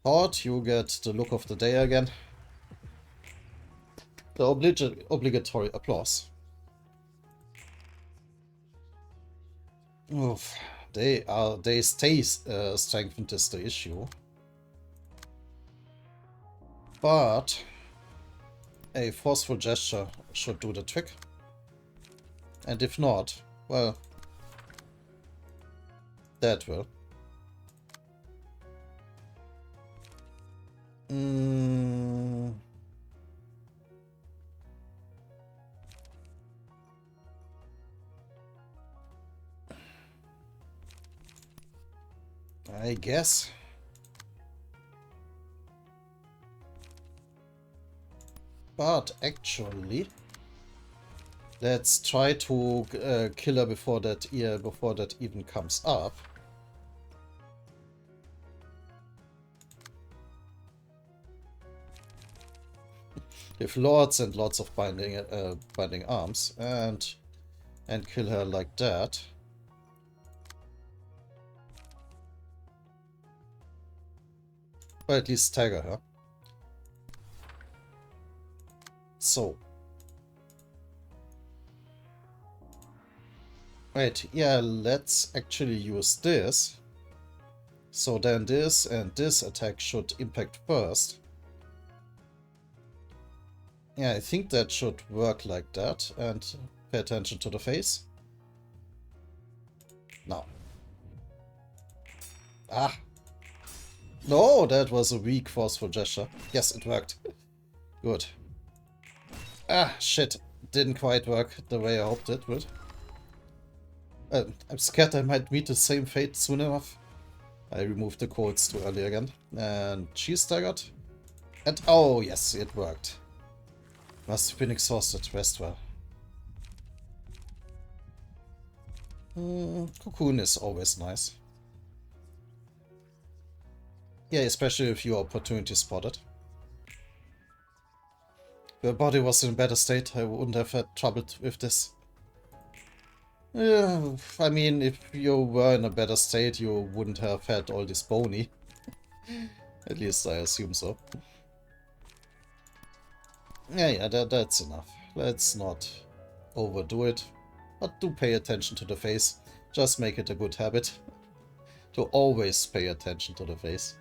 Thought you get the look of the day again. The obligatory applause. Oof. They stay strengthened is the issue. But a forceful gesture should do the trick. And if not, well, that will. I guess. But actually, let's try to kill her before that even comes up. With lots and lots of binding arms and kill her like that. Or at least stagger her. So. Wait, yeah, let's actually use this. So then this and this attack should impact first. Yeah, I think that should work like that. And pay attention to the face. No. Ah. No, that was a weak forceful gesture. Yes, it worked. Good. Ah, shit. Didn't quite work the way I hoped it would. I'm scared I might meet the same fate soon enough. I removed the codes too early again. And she staggered. And oh yes, it worked. Must have been exhausted. Rest well. Cocoon is always nice. Yeah, especially if you opportunity spotted. If your body was in a better state, I wouldn't have had trouble with this. Yeah, I mean, if you were in a better state, you wouldn't have had all this bony. At least I assume so. Yeah, that's enough. Let's not overdo it. But do pay attention to the face. Just make it a good habit. To always pay attention to the face.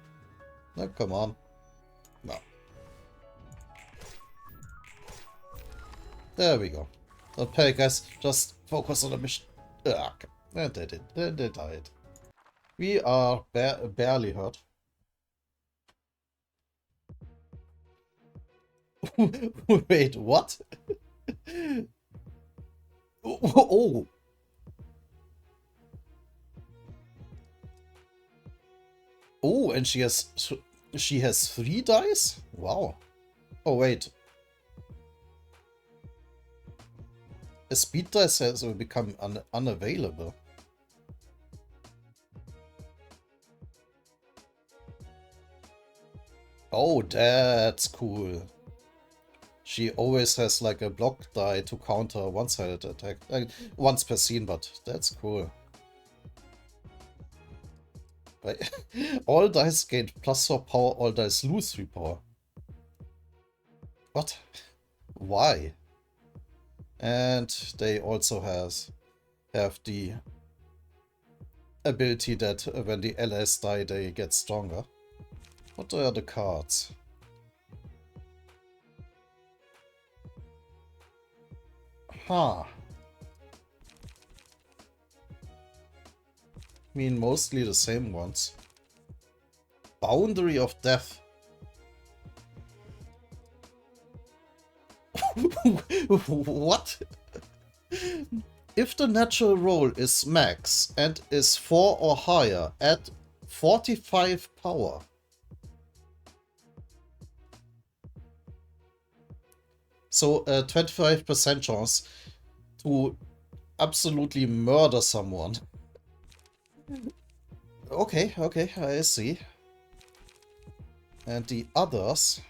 No, come on. No. There we go. Don't panic, guys. Just focus on the mission. Ugh. And they did. They died. We are barely hurt. Wait, what? Oh. Oh, and she has 3 dice? Wow. Oh wait. A speed dice has become unavailable. Oh, that's cool. She always has like a block die to counter a one-sided attack. Once per scene, but that's cool. Right. All dice gain +4 power, all dice lose 3 power. What? Why? And they also have the ability that when the allies die, they get stronger. What are the cards? Huh. I mean, mostly the same ones. Boundary of Death. What? If the natural roll is max and is 4 or higher, add 45 power. So a 25% chance to absolutely murder someone. Okay, I see. And the others...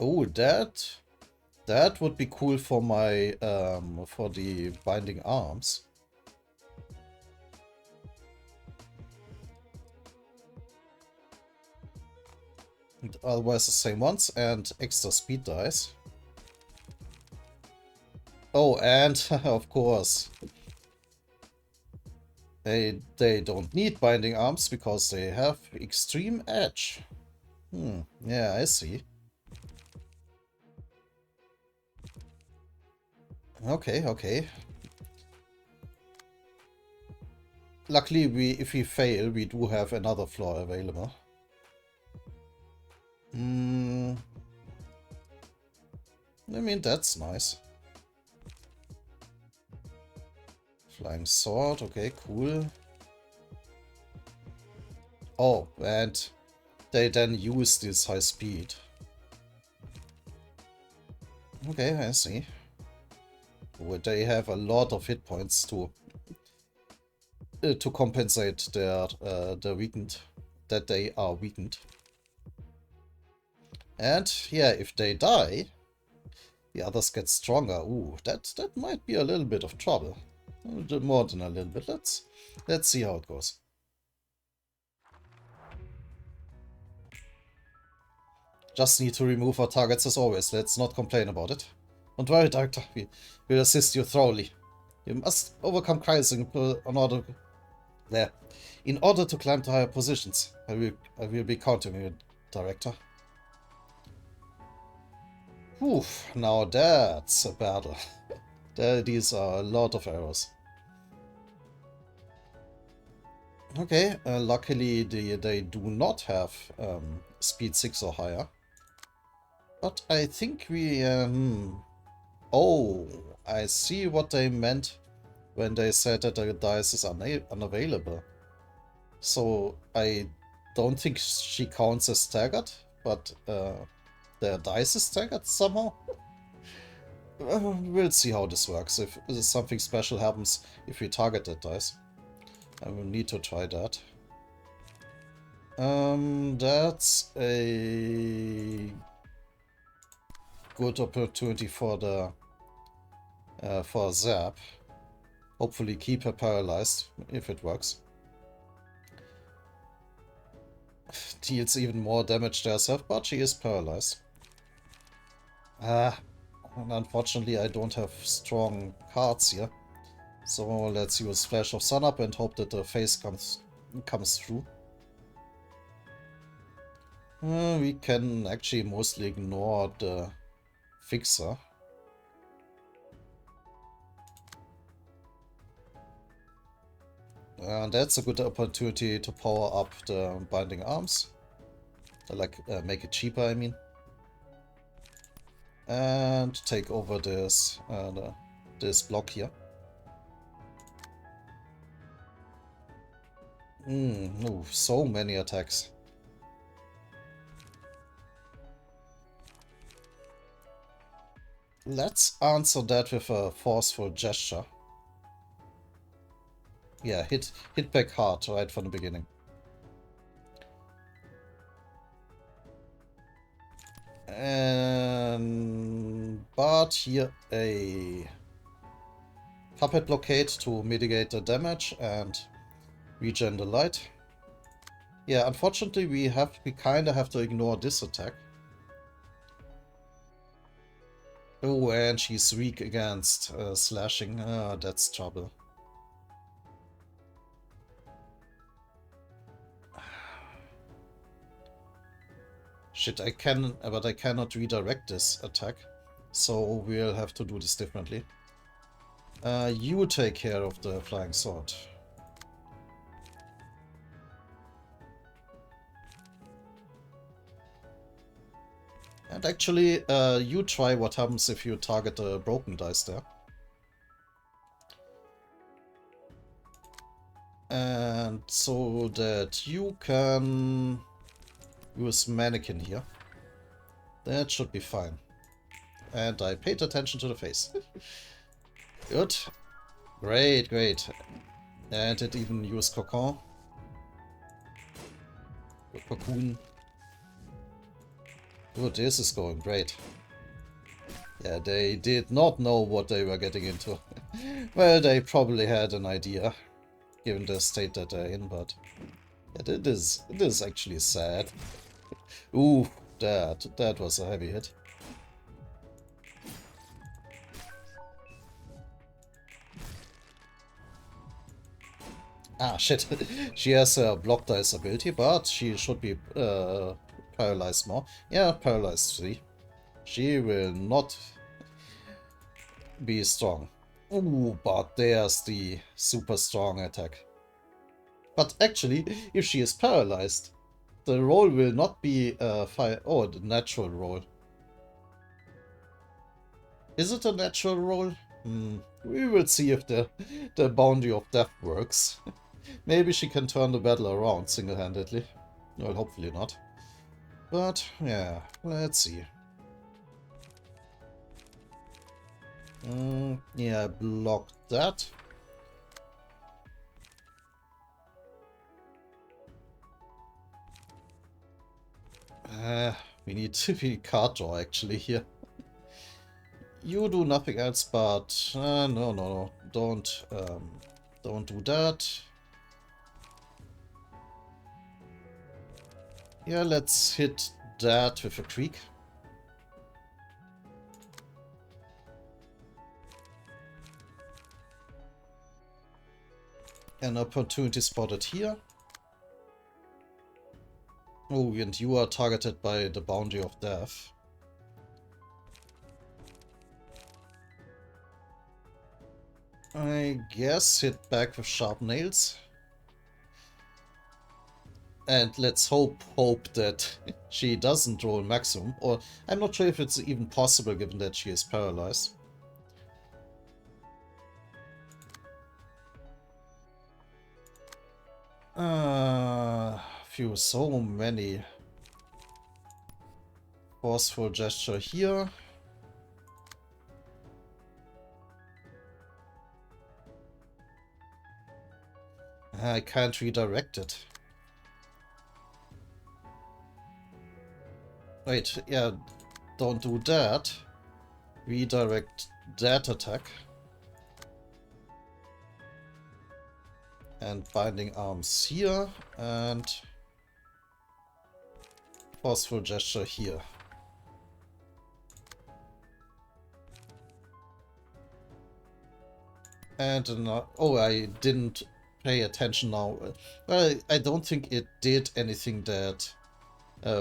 Oh, that would be cool for my for the binding arms. And otherwise the same ones and extra speed dice. Oh, and of course they don't need binding arms because they have extreme edge. Yeah, I see. Okay. Luckily, if we fail, we do have another floor available. I mean, that's nice. Flying sword, okay, cool. Oh, and they then use this high speed. Okay, I see. Well, they have a lot of hit points to compensate their weakened, that they are weakened. And yeah, if they die, the others get stronger. Ooh, that might be a little bit of trouble. More than a little bit. Let's see how it goes. Just need to remove our targets as always. Let's not complain about it. Don't worry, Doctor. We will assist you thoroughly. You must overcome crisis in order to climb to higher positions. I will be counting on you, Director. Oof, now that's a battle. These are a lot of arrows. Okay, luckily they do not have speed 6 or higher. But I think we... Oh, I see what they meant when they said that the dice is unavailable. So I don't think she counts as staggered, but the dice is staggered somehow. We'll see how this works. If something special happens if we target that dice, I will need to try that. That's a good opportunity for the for Zap. Hopefully keep her paralyzed if it works. Deals even more damage to herself, but she is paralyzed. And unfortunately I don't have strong cards here. So let's use Flash of Sun Up and hope that the face comes through. We can actually mostly ignore the Fixer. And that's a good opportunity to power up the Binding Arms. Like, make it cheaper, I mean. And take over this block here. No, so many attacks. Let's answer that with a forceful gesture. Yeah, hit back hard right from the beginning. But here a puppet blockade to mitigate the damage and regen the light. Yeah, unfortunately we kinda have to ignore this attack. Oh, and she's weak against slashing. That's trouble. Shit, but I cannot redirect this attack, so we'll have to do this differently. You take care of the flying sword. And actually, you try what happens if you target the broken dice there. And so that you can use mannequin here. That should be fine. And I paid attention to the face. Good. Great, great. And it even used Cocoon. Cocoon. Good, this is going great. Yeah, they did not know what they were getting into. Well, they probably had an idea, given the state that they're in, but... yeah, it is actually sad. Ooh, that was a heavy hit. Ah, shit. She has a block dice ability, but she should be paralyzed more. Yeah, paralyzed 3. She will not be strong. Ooh, but there's the super strong attack. But actually, if she is paralyzed, the roll will not be the natural roll. Is it a natural roll? We will see if the boundary of death works. Maybe she can turn the battle around single-handedly. Well, hopefully not. But, yeah, let's see. Yeah, block that. We need to be card draw actually here. You do nothing else but... no. Don't do that. Yeah, let's hit that with a creek. An opportunity spotted here. Oh, and you are targeted by the boundary of death. I guess hit back with sharp nails. And let's hope that she doesn't roll maximum. Or I'm not sure if it's even possible given that she is paralyzed. Phew, so many. Forceful gesture here. I can't redirect it. Wait, yeah, don't do that. Redirect that attack. And binding arms here, and forceful gesture here. And oh, I didn't pay attention now. I don't think it did anything that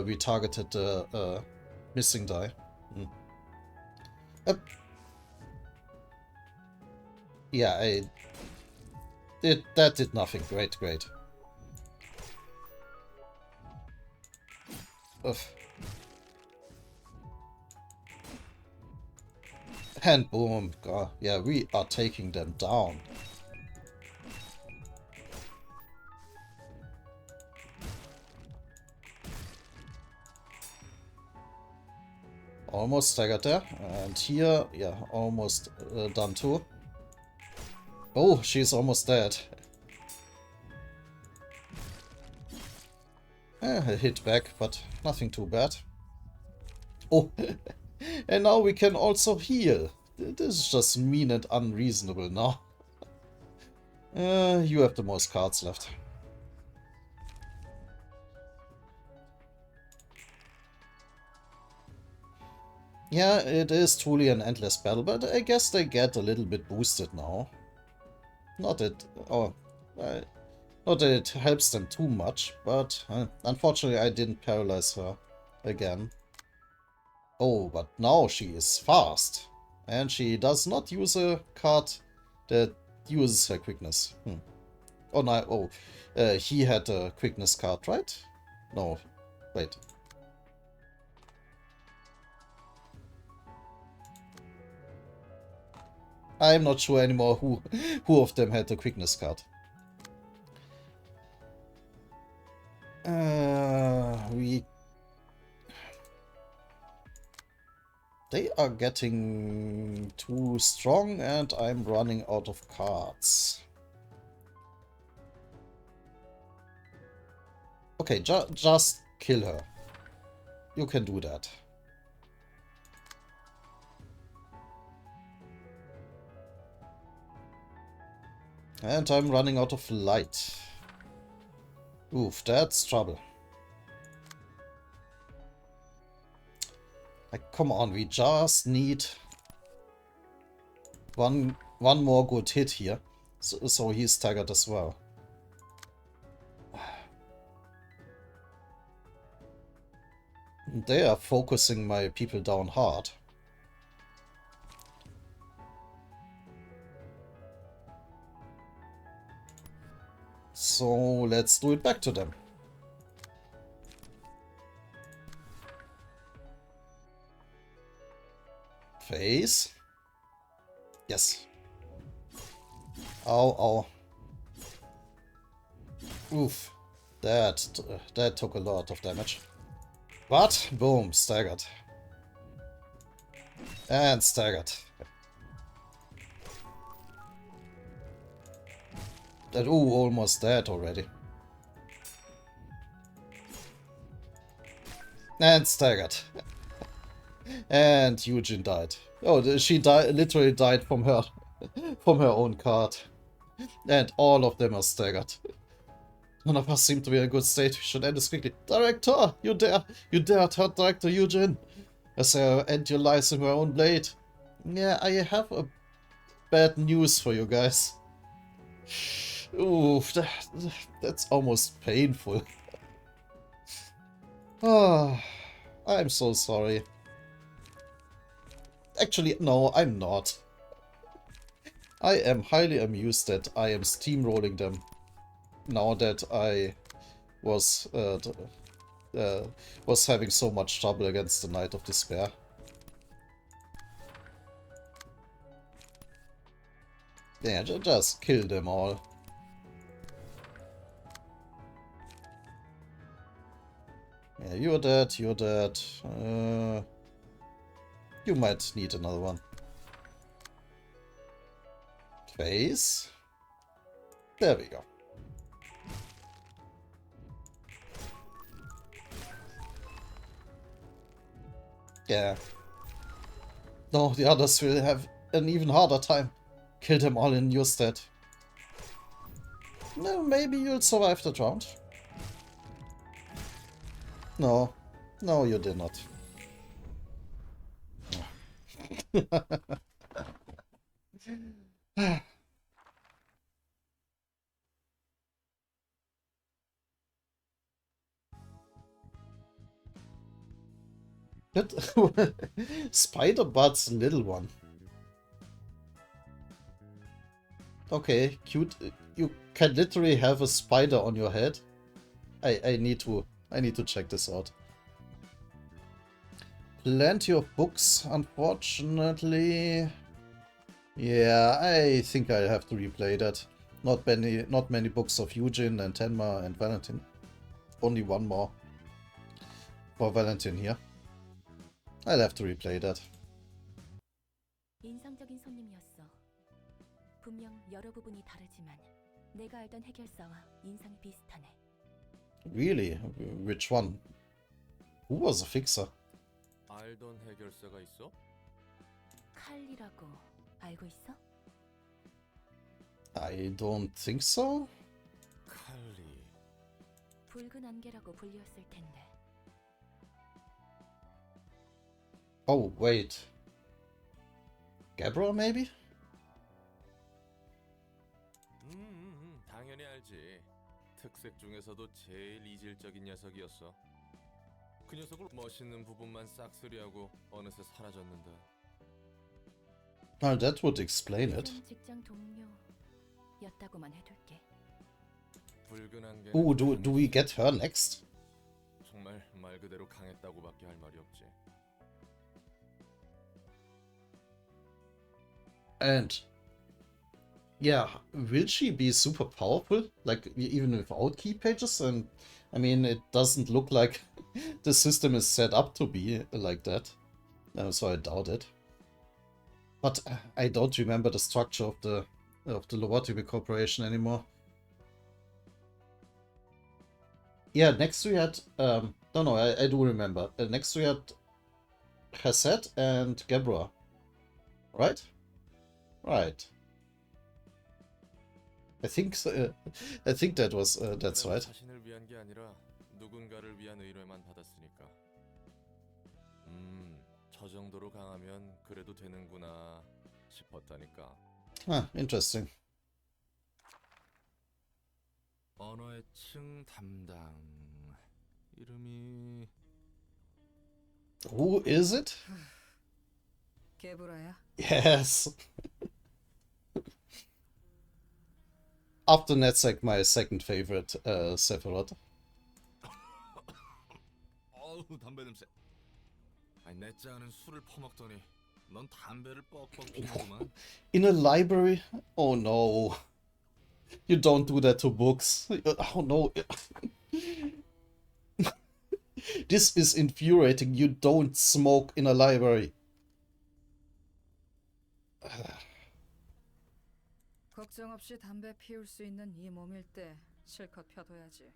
we targeted the missing die. Yeah, that did nothing. Great, great. Ugh. And boom. God, yeah, we are taking them down. Almost staggered there. And here, yeah, almost done too. Oh, she's almost dead. A hit back, but nothing too bad. Oh, and now we can also heal. This is just mean and unreasonable now. You have the most cards left. Yeah, it is truly an endless battle, but I guess they get a little bit boosted now. Not that it helps them too much, but unfortunately I didn't paralyze her again. Oh, but now she is fast. And she does not use a card that uses her quickness. Oh, no. Oh, he had a quickness card, right? No. Wait. I'm not sure anymore who of them had the quickness card. They are getting too strong and I'm running out of cards. Okay, just kill her. You can do that. And I'm running out of light. Oof, that's trouble. Like, come on, we just need one more good hit here. So he's staggered as well. They are focusing my people down hard. So let's do it back to them. Face. Yes. Ow, ow. Oof. That took a lot of damage. But, boom, staggered. And staggered. That, ooh, almost dead already. And staggered. And Eugene died. Oh, she literally died from her own card. And all of them are staggered. None of us seem to be in a good state. We should end this quickly. Director! You dare hurt Director Eugene! As I end your lives in my own blade. Yeah, I have a bad news for you guys. Oof, that's almost painful. Ah, I'm so sorry. Actually, no, I'm not. I am highly amused that I am steamrolling them now that I was was having so much trouble against the Knight of Despair. Yeah, just kill them all. Yeah, you're dead, you're dead. You might need another one. Face. There we go. Yeah. No, the others will have an even harder time. Kill them all in your stead. No, maybe you'll survive that round. No. No, you did not. But Spider Butt's little one. Okay, cute. You can literally have a spider on your head. I need to check this out. Plenty of books, unfortunately. Yeah, I think I'll have to replay that. Not many books of Eugen and Tenma and Valentin. Only one more for Valentin here. I'll have to replay that. 인상적인 손님이었어. 분명 여러 부분이 다르지만 내가 알던 해결사와 인상이 비슷하네. Really? Which one? Who was a fixer? 알던 해결사가 있어? 칼리라고 알고 있어? I don't think so. 칼리. 붉은 안개라고 불렸을 텐데. Oh, wait. Gabriel, maybe? 당연히 알지. 특색 중에서도 제일 이질적인 녀석이었어. 그 녀석을 멋있는 부분만 싹쓸이하고 어느새 사라졌는데. Well, that would explain it. 직장 동료였다고만 해둘게. 붉은 안개. Ooh, do we get her next? 정말 말 그대로 강했다고밖에 할 말이 없지. And yeah, will she be super powerful? Like even without key pages? And I mean, it doesn't look like the system is set up to be like that. So I doubt it. But I don't remember the structure of the Lobotomy Corporation anymore. Yeah, next we had no, I do remember. Next we had Hassett and Gebra, right? Right. I think so, I think that was that's right. 자신을 위한 게 아니라 누군가를 위한 의뢰만 받았으니까. 저 정도로 강하면 그래도 되는구나 싶었다니까. Interesting. 언어의 층 담당 이름이 Who is it? 개브라야? Yes. After Netzek, my second favorite Sephiroth. 어우 담배 냄새. 아니 넷째 아는 술을 퍼먹더니 넌 담배를 뻑뻑 피우구만. In a library? Oh no. You don't do that to books. Oh no. This is infuriating. You don't smoke in a library. 걱정 없이 담배 피울 수 있는 이 몸일 때 실컷 펴둬야지.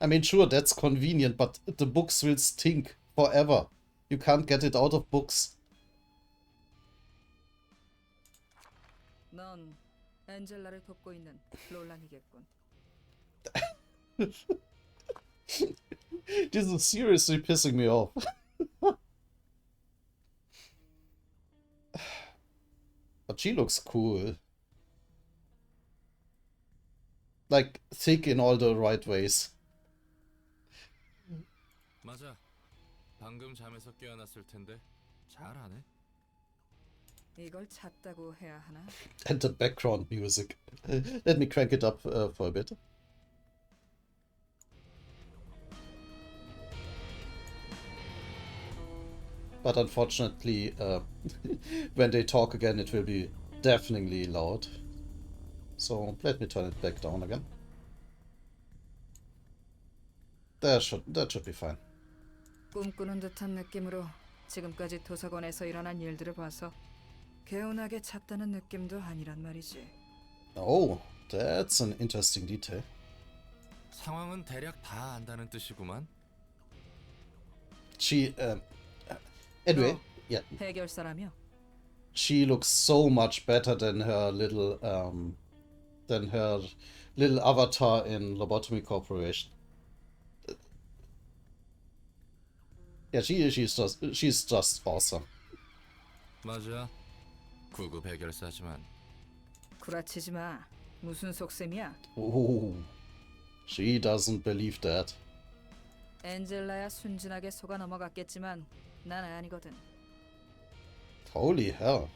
I mean, sure, that's convenient, but the books will stink forever. You can't get it out of books. 넌 엔젤라를 돕고 있는 롤란이겠군. This is seriously pissing me off. But she looks cool. Like, thick in all the right ways. 맞아. 방금 잠에서 깨어났을 텐데 잘하네. 이걸 잤다고 해야 하나? And the background music. Let me crank it up for a bit. But unfortunately, when they talk again, it will be deafeningly loud. So let me turn it back down again. That should be fine. 꿈꾸는 듯한 느낌으로 지금까지 도서관에서 일어난 일들을 봐서 개운하게 잤다는 느낌도 아니란 말이지. Oh, that's an interesting detail. 상황은 대략 다 안다는 뜻이구만. She, anyway, 너 yeah, 해결사라며? she looks so much better than her little avatar in Lobotomy Corporation. Yeah, she's just awesome. 맞아. 9급 해결사지만 구라치지 마. 무슨 속셈이야? Oh, she doesn't believe that. 엔젤라야 순진하게 속아 넘어갔겠지만 난 아니거든. Holy hell.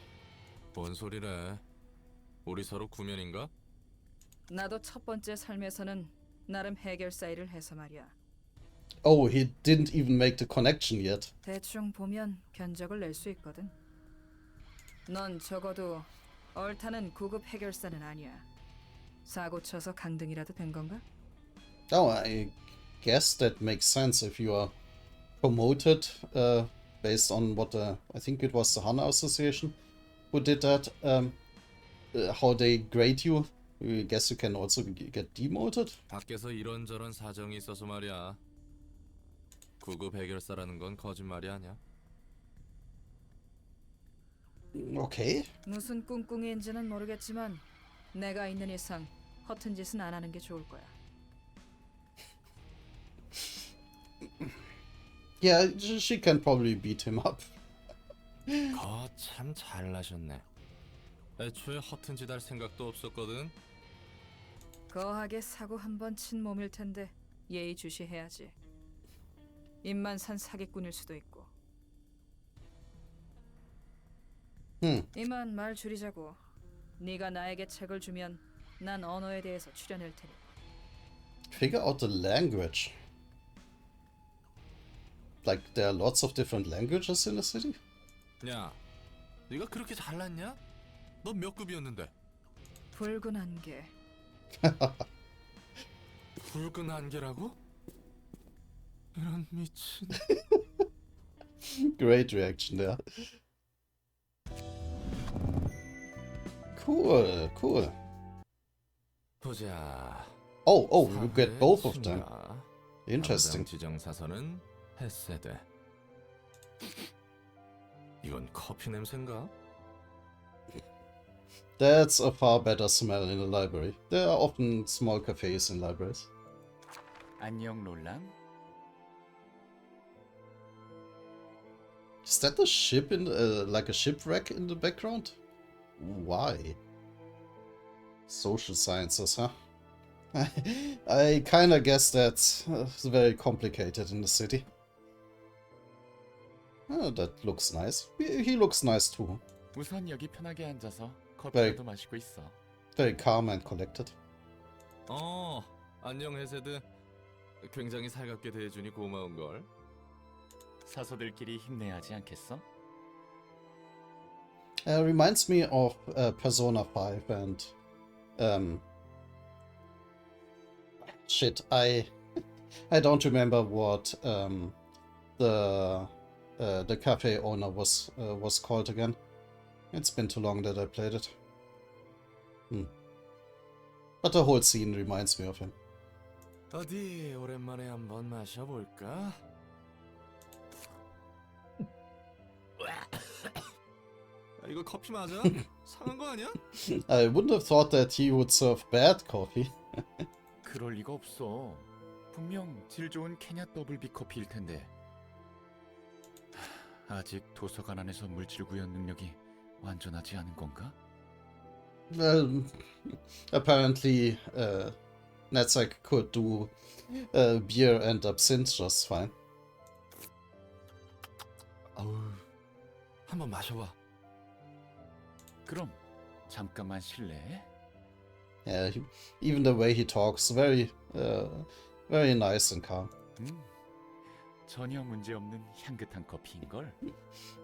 뭔 소리래? 우리 서로 구면인가? 나도 첫 번째 삶에서는 나름 해결사 일을 해서 말이야. Oh, he didn't even make the connection yet. 대충 보면 견적을 낼 수 있거든. 넌 적어도 얼타는 9급 해결사는 아니야. 사고 쳐서 강등이라도 된 건가? Oh, I guess that makes sense if you are promoted based on what I think it was the HANA Association who did that. How they grade you. I guess you can also get demoted. 밖에서 이런저런 사정이 있어서 말이야. 9급 해결사라는 건 거짓말이 아니야. Okay. 무슨 꿍꿍이인지는 모르겠지만 내가 있는 이상 허튼 짓은 안 하는 게 좋을 거야. Yeah, she can probably beat him up. 참 잘나셨네. 애초에 허튼 짓 할 생각도 없었거든. 거하게 사고 한 번 친 몸일 텐데 예의주시해야지. 입만 산 사기꾼일 수도 있고. 이만 말 줄이자고. 네가 나에게 책을 주면 난 언어에 대해서 추려낼 테니. Figure out the language. Like there are lots of different languages in the city? 야, 네가 그렇게 잘났냐? 너 몇 급이었는데? 붉은 안개. 붉은 안개라고? 이런 미친. Great reaction there. Cool. 보자. Oh, you get both of them. 사회 Interesting. 지정 사선은 헤세대. 이건 커피 냄새인가? That's a far better smell in a library. There are often small cafes in libraries. 안녕 롤랑. Is that a ship in like a shipwreck in the background? Why? Social sciences, huh? I kinda guess that's very complicated in the city. Oh, that looks nice. He looks nice too. 우선 여기 편하게 앉아서 커피라도 마시고 있어. Very calm and collected. 안녕 헤세드. 굉장히 살갑게 대해주니 고마운 걸. 사소들끼리 힘내야 하지 않겠어? Reminds me of Persona 5 and shit. I don't remember what the cafe owner was called again. It's been too long that I played it. But the whole scene reminds me of him. 어디 오랜만에 한번 마셔볼까? 이거 커피 맞아? 상한 거 아니야? I wouldn't have thought that he would serve bad coffee. 그럴 리가 없어. 분명 질 좋은 케냐 더블비 커피일 텐데. 아직 도서관 안에서 물질 구현 능력이 완전하지 않은 건가? Well, apparently, Netzek could do beer and absinthe just fine. 아우, 한번 마셔봐. 그럼 잠깐만 실례. Yeah, even the way he talks, very nice and calm. 전혀 문제없는 향긋한 커피인걸.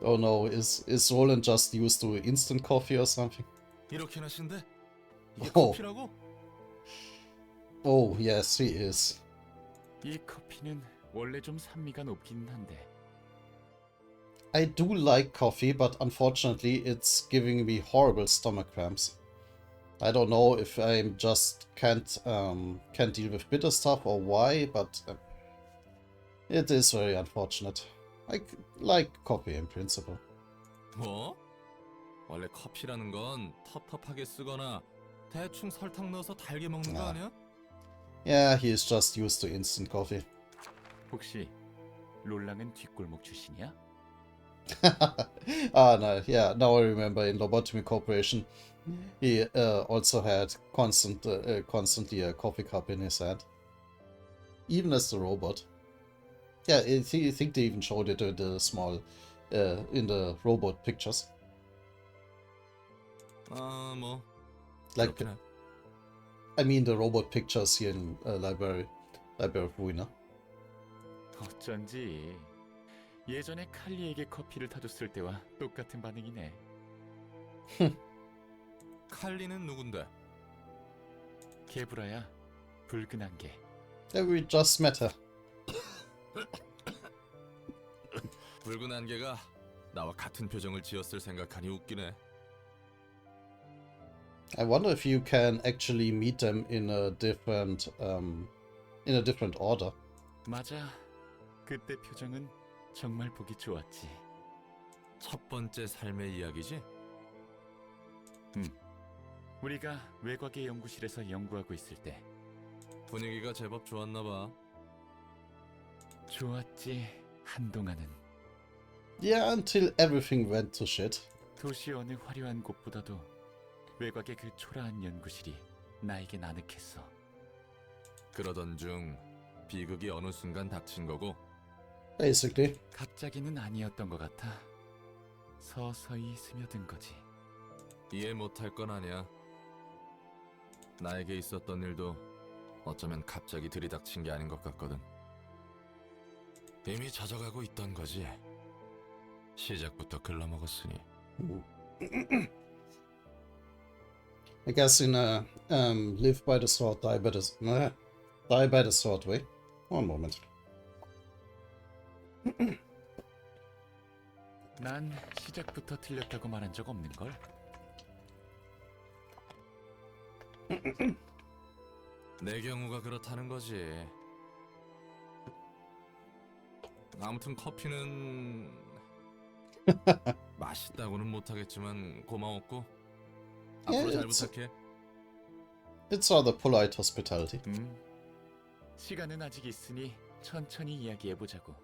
Oh no, is Roland just used to instant coffee or something? 이렇게나 신데? 이게 어. 커피라고? Oh, yes, he is. 이 커피는 원래 좀 산미가 높긴 한데 I do like coffee, but unfortunately it's giving me horrible stomach cramps. I don't know if I just can't deal with bitter stuff or why, but it is very unfortunate. I like coffee in principle. 뭐? 원래 커피라는 건 텁텁하게 쓰거나 대충 설탕 넣어서 달게 먹는 거 아. 아니야? Yeah, he is just used to instant coffee. 혹시 롤랑은 뒷골목 출신이야? Ah, no, yeah, now I remember in Lobotomy Corporation, he also had constantly a coffee cup in his hand. Even as the robot. Yeah, I think they even showed it in the in the robot pictures. 뭐 Like, 그렇긴 해. I mean the robot pictures here in Library of Ruina. 어쩐지 예전에 칼리에게 커피를 타줬을 때와 똑같은 반응이네. 칼리는 누군데? 개브라야, 붉은 안개. Yeah, we just met her. 붉은 안개가 나와 같은 표정을 지었을 생각하니 웃기네. I wonder if you can actually meet them in a different order. 맞아. 그때 표정은 정말 보기 좋았지. 첫 번째 삶의 이야기지? 우리가 외곽의 연구실에서 연구하고 있을 때 분위기가 제법 좋았나 봐. 좋았지. 한동안은 Yeah, until everything went to shit. 도시 어느 화려한 곳보다도 외곽의 그 초라한 연구실이 나에게 아늑했어. 그러던 중 비극이 어느 순간 닥친 거고. Basically. 갑자기는 아니었던 것 같아. 서서히 스며든 거지. 이해 못할 건 아니야. 나에게 있었던 일도 어쩌면 갑자기 들이닥친 게 아닌 것 같거든. 이미 젖어가고 있던 거지. 시작부터 글러먹었으니. I guess in a live by the sword, die by the sword way. One moment. 난 시작부터 틀렸다고 말한 적 없는 걸. 내 경우가 그렇다는 거지. 아무튼 커피는 맛있다고는 못하겠지만 고마웠고 앞으로 잘 부탁해. It's rather polite hospitality. 시간은 아직 있으니 천천히 이야기해보자고.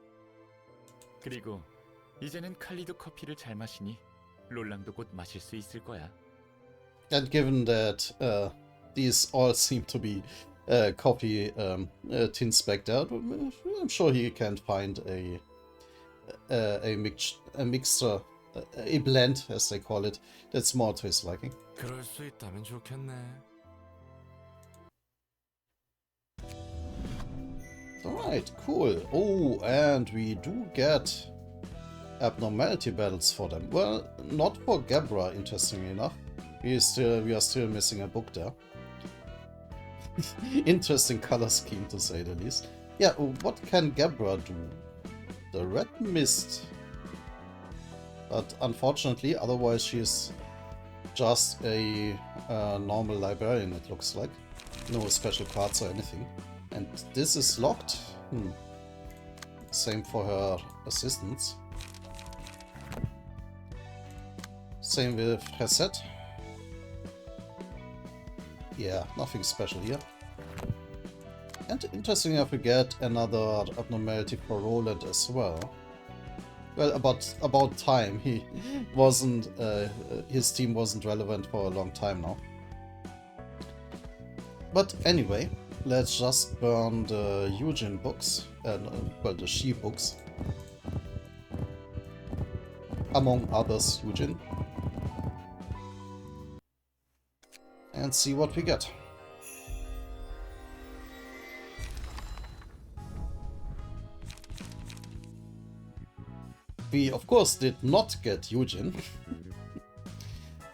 그리고 이제는 칼리도 커피를 잘 마시니 롤랑도 곧 마실 수 있을 거야. And given that these all seem to be coffee tins back there, I'm sure he can find a mixture, a blend, as they call it, that's more to his liking. 그럴 수 있다면 좋겠네. Alright, cool. Oh, and we do get abnormality battles for them. Well, not for Gabra, interestingly enough. We are still missing a book there. Interesting color scheme, to say the least. Yeah, what can Gabra do? The red mist. But unfortunately, otherwise she is just a normal librarian, it looks like. No special cards or anything. And this is locked. Same for her assistants. Same with Reset. Yeah, nothing special here. And interestingly enough, we get another abnormality for Roland as well. Well, about time. He wasn't. His team wasn't relevant for a long time now. But anyway, let's just burn the Eugene books and well, the She books. Among others, Eugene. And see what we get. We, of course, did not get Yujin.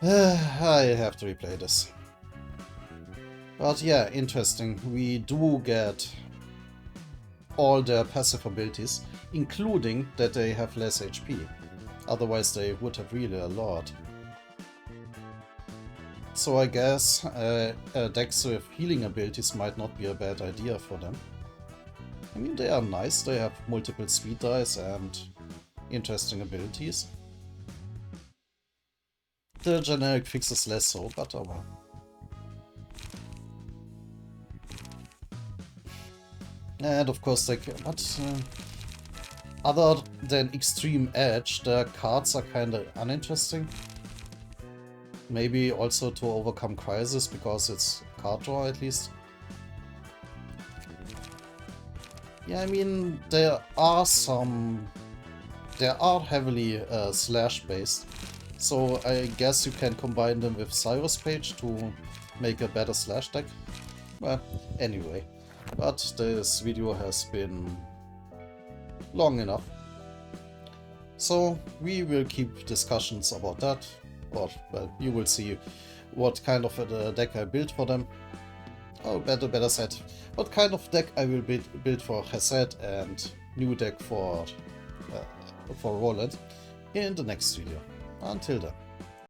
I have to replay this. But yeah, interesting. We do get all their passive abilities, including that they have less HP. Otherwise they would have really a lot. So I guess decks with healing abilities might not be a bad idea for them. I mean, they are nice, they have multiple speed dice and interesting abilities. The generic fix is less so, but oh well. And of course, like, other than Extreme Edge, the cards are kinda uninteresting. Maybe also to overcome Crisis, because it's card draw at least. Yeah, I mean, there are heavily slash based, so I guess you can combine them with Cyrus Page to make a better slash deck. Well, anyway, but this video has been long enough, so we will keep discussions about that, or, well, you will see what kind of a deck I build for them. Oh, better said, what kind of deck I will build for Hassad and new deck for Roland in the next video. Until then.